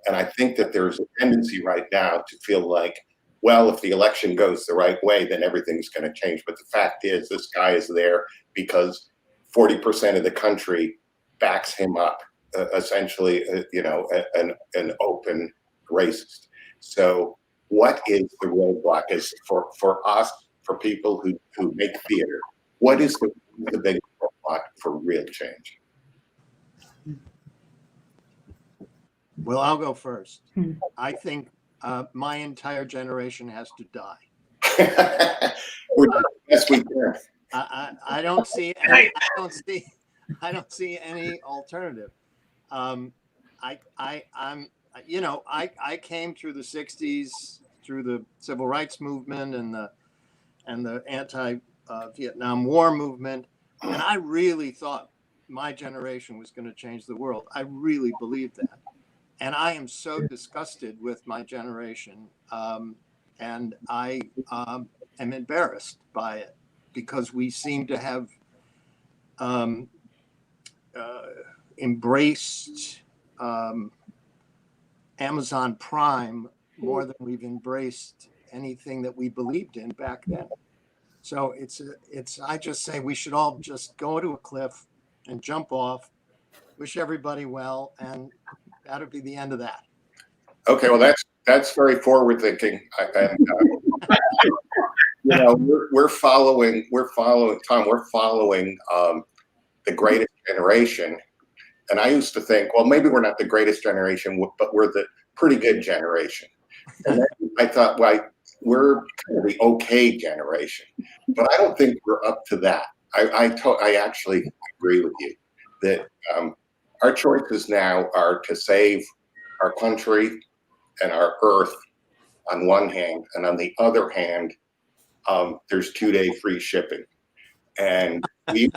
and I think that there's a tendency right now to feel like, well, if the election goes the right way, then everything's going to change. But the fact is, this guy is there because 40% of the country backs him up, essentially, an open racist. So what is the roadblock is for us, for people who make theater? What is the big roadblock for real change? Well, I'll go first. I think my entire generation has to die. Yes, we can. I don't see any alternative. I came through the 60s, through the civil rights movement and the anti-Vietnam War movement, and I really thought my generation was going to change the world. I really believed that. And I am so disgusted with my generation, and I am embarrassed by it, because we seem to have embraced Amazon Prime more than we've embraced anything that we believed in back then. So I just say we should all just go to a cliff and jump off, wish everybody well, and that'll be the end of that. Okay, well, that's very forward thinking. We're following Tom. We're following the greatest generation, and I used to think, well, maybe we're not the greatest generation, but we're the pretty good generation. And then I thought, well, we're kind of the okay generation, but I don't think we're up to that. I actually agree with you that our choices now are to save our country and our earth on one hand, and on the other hand, there's 2-day free shipping. And we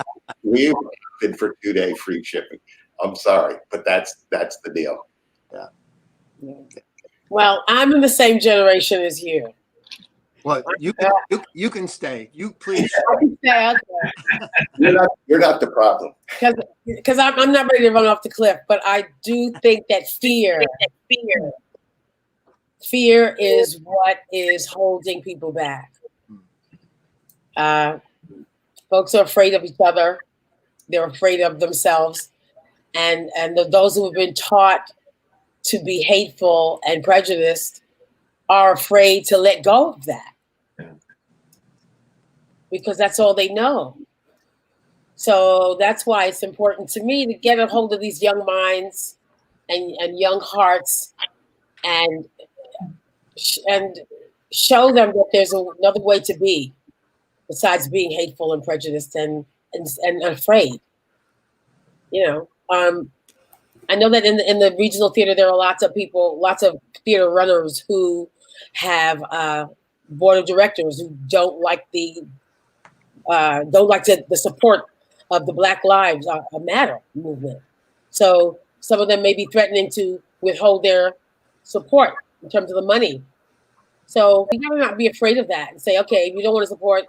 We opted for 2-day free shipping. I'm sorry, but that's the deal. Yeah. Well, I'm in the same generation as you. Well, you can stay. You please. Yeah, You're not the problem. because I'm not ready to run off the cliff, but I do think that fear is what is holding people back. Folks are afraid of each other. They're afraid of themselves, and those who have been taught to be hateful and prejudiced are afraid to let go of that because that's all they know. So that's why it's important to me to get a hold of these young minds and young hearts and show them that there's another way to be besides being hateful and prejudiced and afraid. I know that in the regional theater there are lots of theater runners who have board of directors who don't like the support of the Black Lives Matter movement. So some of them may be threatening to withhold their support in terms of the money. So we gotta not be afraid of that and say, okay, if you don't want to support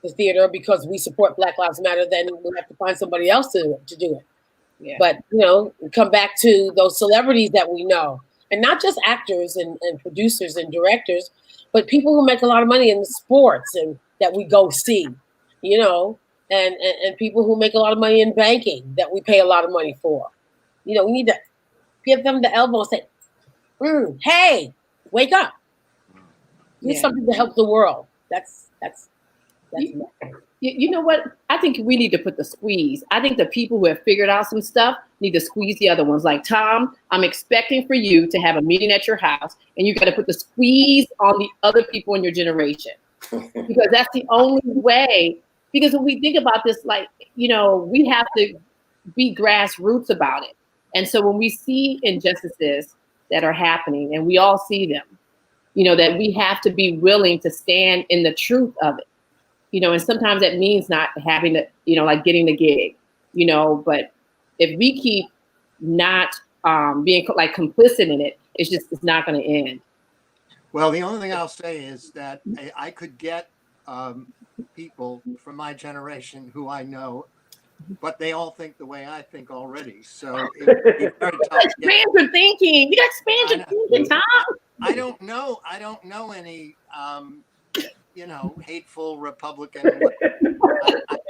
the theater because we support Black Lives Matter, then we'll have to find somebody else to do it. Yeah. But come back to those celebrities that we know, and not just actors and producers and directors, but people who make a lot of money in the sports and that we go see, and people who make a lot of money in banking that we pay a lot of money for. We need to give them the elbow and say, hey, wake up. Do something to help the world. That's you know what? I think we need to put the squeeze. I think the people who have figured out some stuff need to squeeze the other ones. Like, Tom, I'm expecting for you to have a meeting at your house, and you got to put the squeeze on the other people in your generation. Because that's the only way. Because when we think about this, we have to be grassroots about it. And so when we see injustices that are happening, and we all see them, that we have to be willing to stand in the truth of it. And sometimes that means not having to, getting the gig, but if we keep not being complicit in it, it's not going to end. Well, the only thing I'll say is that I could get people from my generation who I know, but they all think the way I think already. So it's very tough. Expand your thinking. You got to expand your thinking, Tom. I don't know any hateful Republican.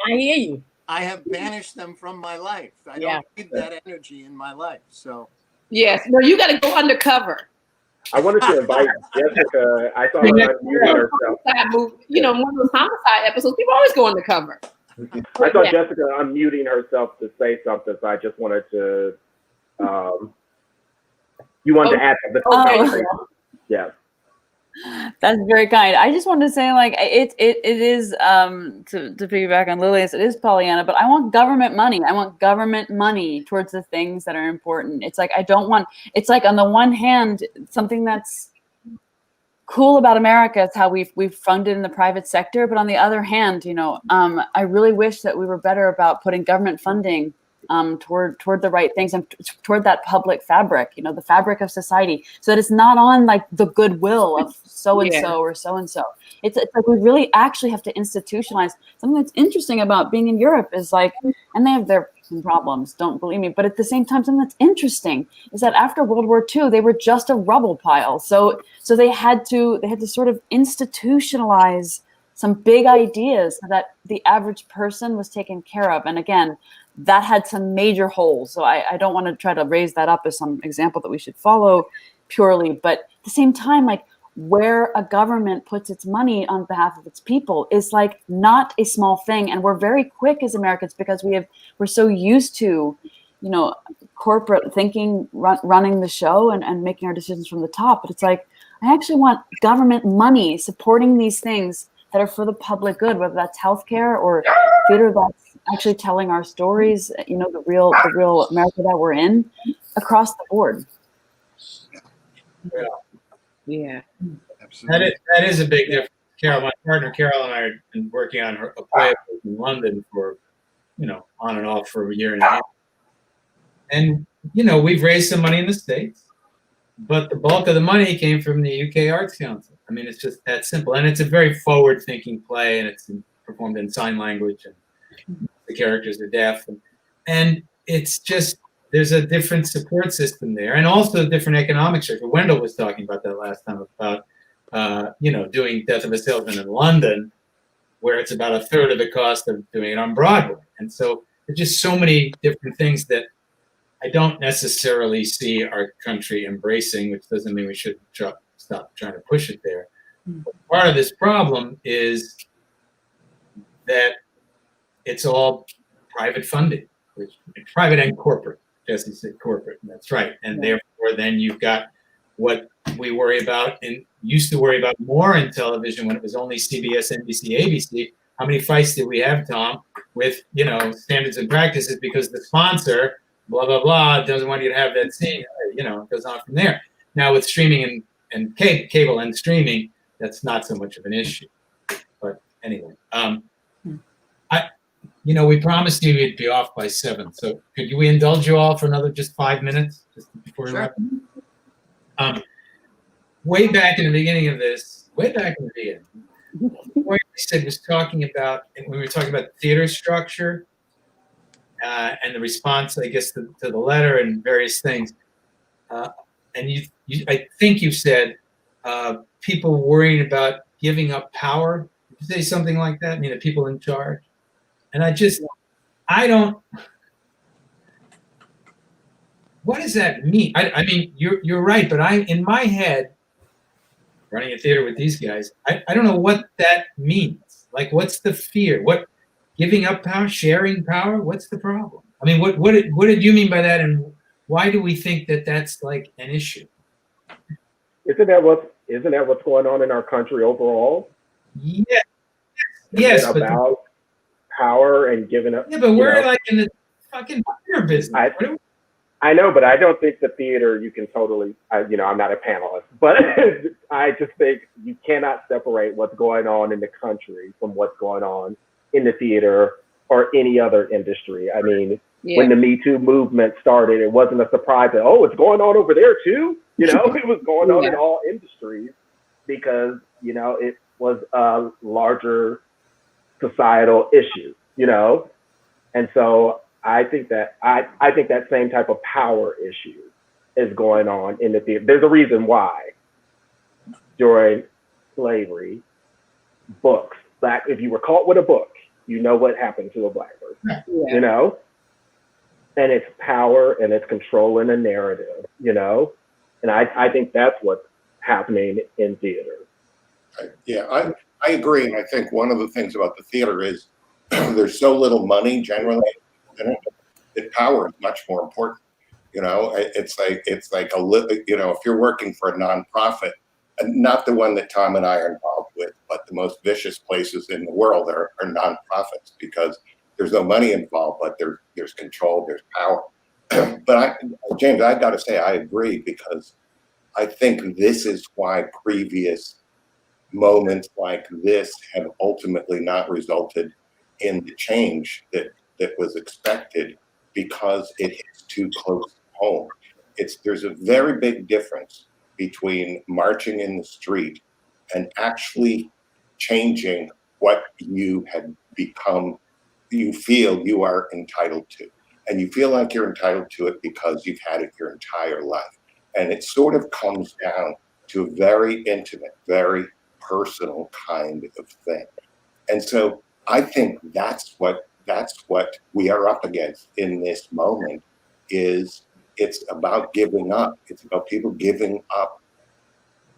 I hear you. I have banished them from my life. I don't need that energy in my life. So yes, no, you got to go undercover. I wanted to invite Jessica. I saw her unmuting herself. One of those homicide episodes, people always go undercover. I saw Jessica unmuting herself to say something, so I just wanted to. You wanted to add something? Yeah. That's very kind. I just wanted to say, it is to piggyback on Lilius, it is Pollyanna, but I want government money. I want government money towards the things that are important. It's I don't want. It's on the one hand, something that's cool about America is how we've funded in the private sector, but on the other hand, I really wish that we were better about putting government funding toward the right things and toward that public fabric, the fabric of society, so that it's not on the goodwill of so-and-so or so-and-so. It's we really actually have to institutionalize something. That's interesting about being in Europe is and they have their problems, don't believe me, but at the same time, something that's interesting is that after World War II, they were just a rubble pile. So they had to sort of institutionalize some big ideas so that the average person was taken care of. And again, that had some major holes. So I don't want to try to raise that up as some example that we should follow purely. But at the same time, where a government puts its money on behalf of its people is not a small thing. And we're very quick as Americans because we're so used to, corporate thinking running the show and making our decisions from the top. But it's I actually want government money supporting these things that are for the public good, whether that's healthcare or theater that's actually telling our stories, the real America that we're in, across the board. Yeah. Absolutely. That is a big difference. Carol, my partner Carol and I have been working on a play in London for on and off for a year and a half. And, we've raised some money in the States, but the bulk of the money came from the UK Arts Council. I mean, it's just that simple. And it's a very forward-thinking play, and it's performed in sign language, and the characters are deaf. And it's just, there's a different support system there, and also a different economic structure. Wendell was talking about that last time about, doing Death of a Salesman in London, where it's about a third of the cost of doing it on Broadway. And so there's just so many different things that I don't necessarily see our country embracing, which doesn't mean we should stop trying to push it there. But part of this problem is that it's all private funding, which private and corporate. Jesse said corporate, and that's right. And therefore, then you've got what we worry about and used to worry about more in television when it was only CBS, NBC, ABC. How many fights did we have, Tom, with standards and practices because the sponsor, blah blah blah, doesn't want you to have that scene. It goes on from there. Now with streaming and cable and streaming, that's not so much of an issue. But anyway, we promised you we'd be off by 7. So could we indulge you all for another just 5 minutes just before we wrap up? Way back in the beginning of this, what you said was talking about, when we were talking about the theater structure and the response, I guess, to the letter and various things. And I think you said people worrying about giving up power. Did you say something like that? The people in charge? And what does that mean? I mean, you're right, but in my head, running a theater with these guys, I don't know what that means. Like, what's the fear? What, giving up power, sharing power? What's the problem? I mean, what did you mean by that, and why do we think that that's like an issue? Isn't that what's going on in our country overall? Yeah. Yes, but about power and giving up. Yeah, but we're like in the fucking theater business. I know, but I don't think the theater you can totally. I'm not a panelist, but I just think you cannot separate what's going on in the country from what's going on in the theater or any other industry. I mean, when the Me Too movement started, it wasn't a surprise that, it's going on over there too. It was going on in all industries because, it was a larger societal issue, and so I think that same type of power issue is going on in the theater. There's a reason why during slavery, books, if you were caught with a book, what happened to a Black person, and it's power and it's controlling a narrative, and I think that's what's happening in theater. Yeah, I agree. And I think one of the things about the theater is there's so little money generally, that power is much more important. It's like if you're working for a nonprofit, and not the one that Tom and I are involved with, but the most vicious places in the world are nonprofits because there's no money involved, but there's control, there's power. But James, I got to say, I agree because I think this is why previous moments like this have ultimately not resulted in the change that was expected because it hits too close to home. There's a very big difference between marching in the street and actually changing what you had become, you feel you are entitled to. And you feel like you're entitled to it because you've had it your entire life. And it sort of comes down to a very intimate, very personal kind of thing. And so I think that's what we are up against in this moment. Is it's about giving up. It's about people giving up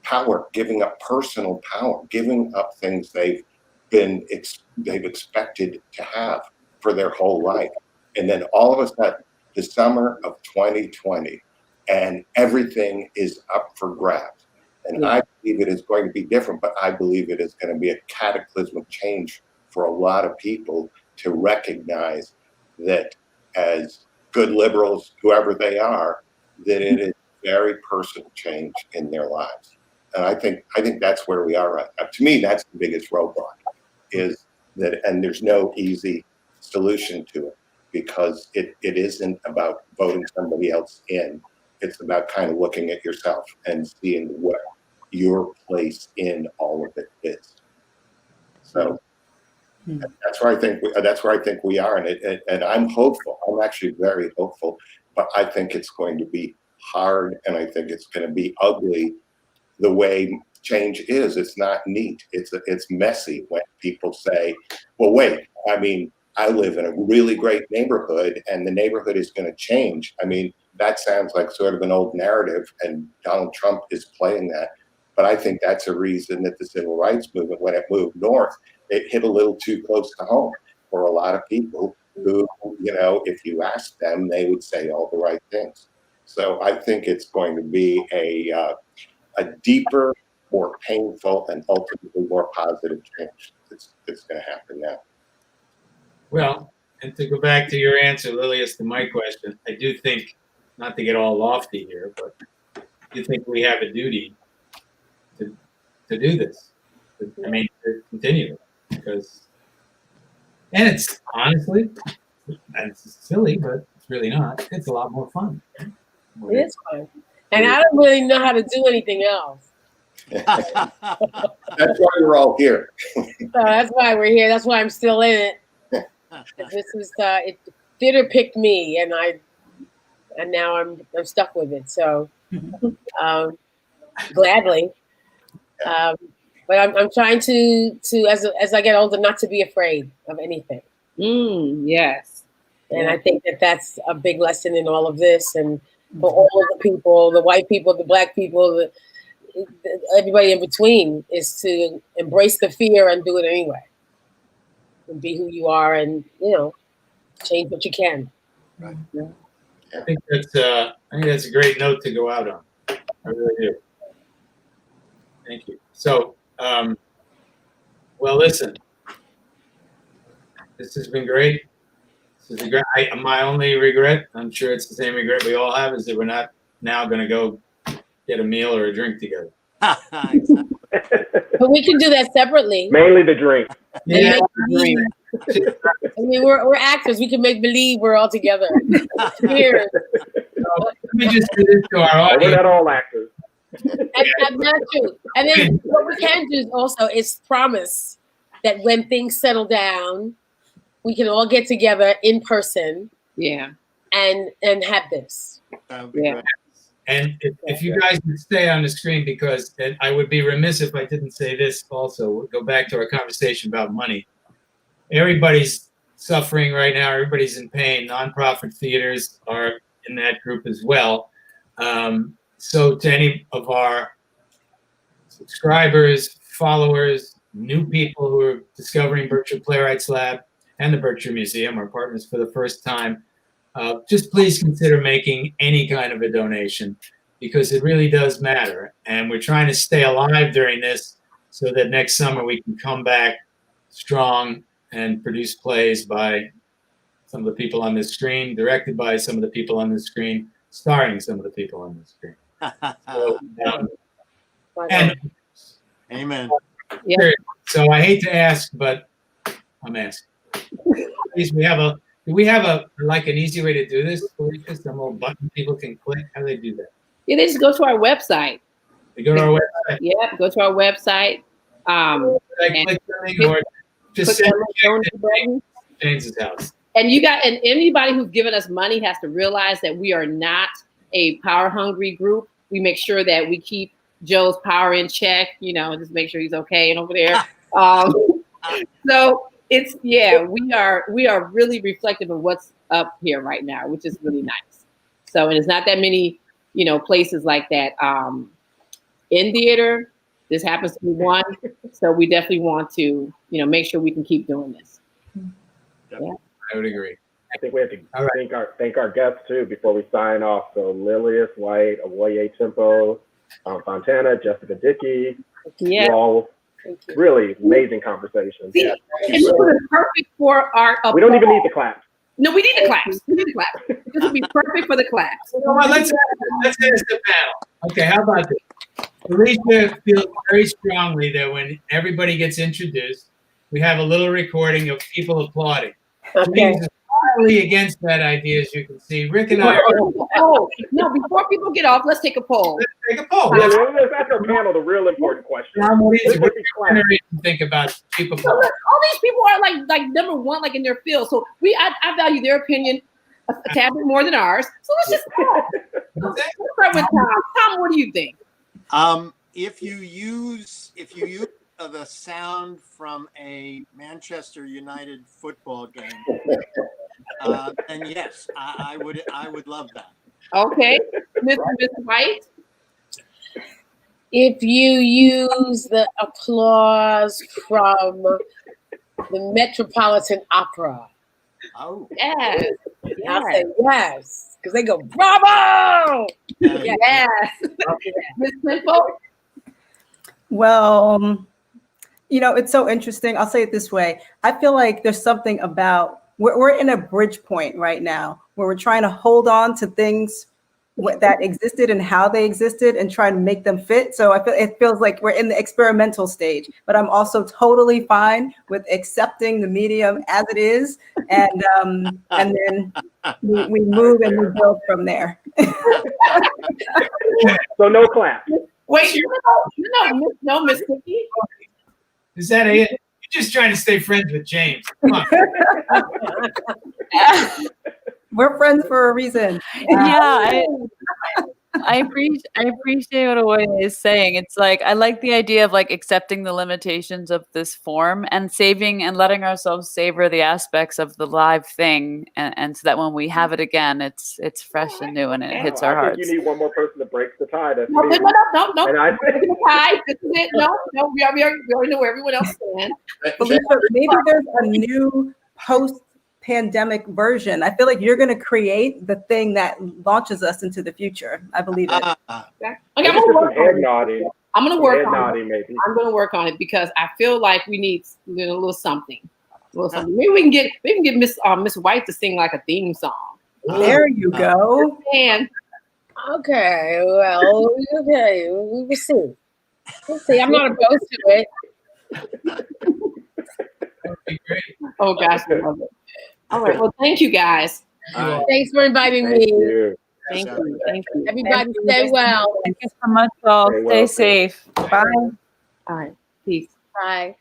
power, giving up personal power, giving up things they've expected to have for their whole life. And then all of a sudden, the summer of 2020, and everything is up for grabs. And I believe it is going to be different, but I believe it is going to be a cataclysmic change for a lot of people to recognize that as good liberals, whoever they are, that it is very personal change in their lives. And I think that's where we are right now. To me, that's the biggest roadblock is that, and there's no easy solution to it, because it isn't about voting somebody else in. It's about kind of looking at yourself and seeing what your place in all of it is. So that's where I think we are, and I'm hopeful. I'm actually very hopeful, but I think it's going to be hard, and I think it's going to be ugly. The way change is, it's not neat. It's messy when people say, "Well, wait. I mean, I live in a really great neighborhood, and the neighborhood is going to change." I mean, that sounds like sort of an old narrative, and Donald Trump is playing that. But I think that's a reason that the civil rights movement, when it moved north, it hit a little too close to home for a lot of people who, if you ask them, they would say all the right things. So I think it's going to be a deeper, more painful, and ultimately more positive change that's going to happen now. Well, and to go back to your answer, Lilius, to my question, I do think, not to get all lofty here, but I do think we have a duty to do this. To continue, because, and it's honestly, it's silly, but it's really not. It's a lot more fun. It is fun. And I don't really know how to do anything else. That's why we're all here. So that's why we're here. That's why I'm still in it. This is theater picked me, and now I'm stuck with it. So gladly. But I'm trying to as I get older, not to be afraid of anything. Yes. And I think that's a big lesson in all of this, and for all of the people, the white people, the black people, everybody in between, is to embrace the fear and do it anyway, and be who you are, and change what you can. Right. Yeah. I think that's a great note to go out on. I really do. Thank you. So, well, listen, this has been great. This is my only regret, I'm sure it's the same regret we all have, is that we're not now going to go get a meal or a drink together. But we can do that separately. Mainly the drink. Yeah. I mean, we're actors. We can make believe we're all together. Cheers. So, let me just do this to our We're audience. not all actors. And that's true. And then what we can do also is promise that when things settle down, we can all get together in person. Yeah. And have this. Yeah. And if you guys would stay on the screen, because I would be remiss if I didn't say this also. We'll go back to our conversation about money. Everybody's suffering right now. Everybody's in pain. Nonprofit theaters are in that group as well. So to any of our subscribers, followers, new people who are discovering Berkshire Playwrights Lab and the Berkshire Museum, our partners for the first time, just please consider making any kind of a donation, because it really does matter. And we're trying to stay alive during this so that next summer we can come back strong and produce plays by some of the people on this screen, directed by some of the people on this screen, starring some of the people on this screen. So, and Amen. Yeah. so I hate to ask, but I'm asking. Please, do we have an easy way to do this? Felicia? Some little button people can click. How do they do that? Yeah, they just go to our website. They go to our website. Yeah, go to our website. Click something, or just Click send on the donate button. James's house. And anybody who's given us money has to realize that we are not a power hungry group. We make sure that we keep Joe's power in check, just make sure he's okay and over there. So we are really reflective of what's up here right now, which is really nice. So, and it's not that many, places like that in theater. This happens to be one. So we definitely want to, make sure we can keep doing this. Yeah. I would agree. I think we have to thank our guests too before we sign off. So Lillias White, Awoye Timpo, Tom Fontana, Jessica Dickey. Yeah. You all really amazing conversation. See, and this is perfect for our applause. We don't even need the claps. No, we need the claps. We need the claps. This would be perfect for the claps. You know what? Let's ask the panel. Okay, how about this? Felicia feels very strongly that when everybody gets introduced, we have a little recording of people applauding. James is entirely against that idea, as you can see. Rick and I are. Oh, no, before people get off, let's take a poll. Let's take a poll. Yeah, let's ask our panel the real important question. What do Let's be clear. you think about people? So look, all these people are like number one, like in their field. So I value their opinion a tad bit more than ours. So let's just talk. Let's start with Tom. Tom, what do you think? If you use the sound from a Manchester United football game, then yes, I would love that. Okay, Miss White. If you use the applause from the Metropolitan Opera, Oh, Yes. I'll say yes, because they go, bravo! Yes. Miss Timpo. Well, it's so interesting. I'll say it this way. I feel like there's something about, we're in a bridge point right now where we're trying to hold on to things that existed and how they existed and try to make them fit. So it feels like we're in the experimental stage, but I'm also totally fine with accepting the medium as it is. And then we move and we build from there. So no clap. Wait, no, Miss Dickey. Is that it? You're just trying to stay friends with James. Come on. We're friends for a reason. Yeah, I appreciate what Awoye is saying. It's like I like the idea of like accepting the limitations of this form and saving and letting ourselves savor the aspects of the live thing, and so that when we have it again, it's fresh and new and it hits our I hearts. think you need one more person to break the tie. That's No. me. And I Breaking the tie. This is it. No, we already know where everyone else stands. Felicia, maybe there's a new post-pandemic version. I feel like you're going to create the thing that launches us into the future. I believe it. Okay, I'm Maybe gonna just work some head on it. nodding. I'm gonna work Head on it. nodding, maybe. I'm gonna work on it because I feel like we need a little something. Maybe we can get Miss White to sing like a theme song. There you go. And Okay, well, okay, we will see. We'll see. I'm not opposed to it. That would be great. oh gosh, I love it. All right, well, thank you guys. Thanks for inviting Thank me. you. Thank you. Everybody stay well. Thank you so much, all. Stay well, Stay too. safe. Bye. All right, peace. Bye.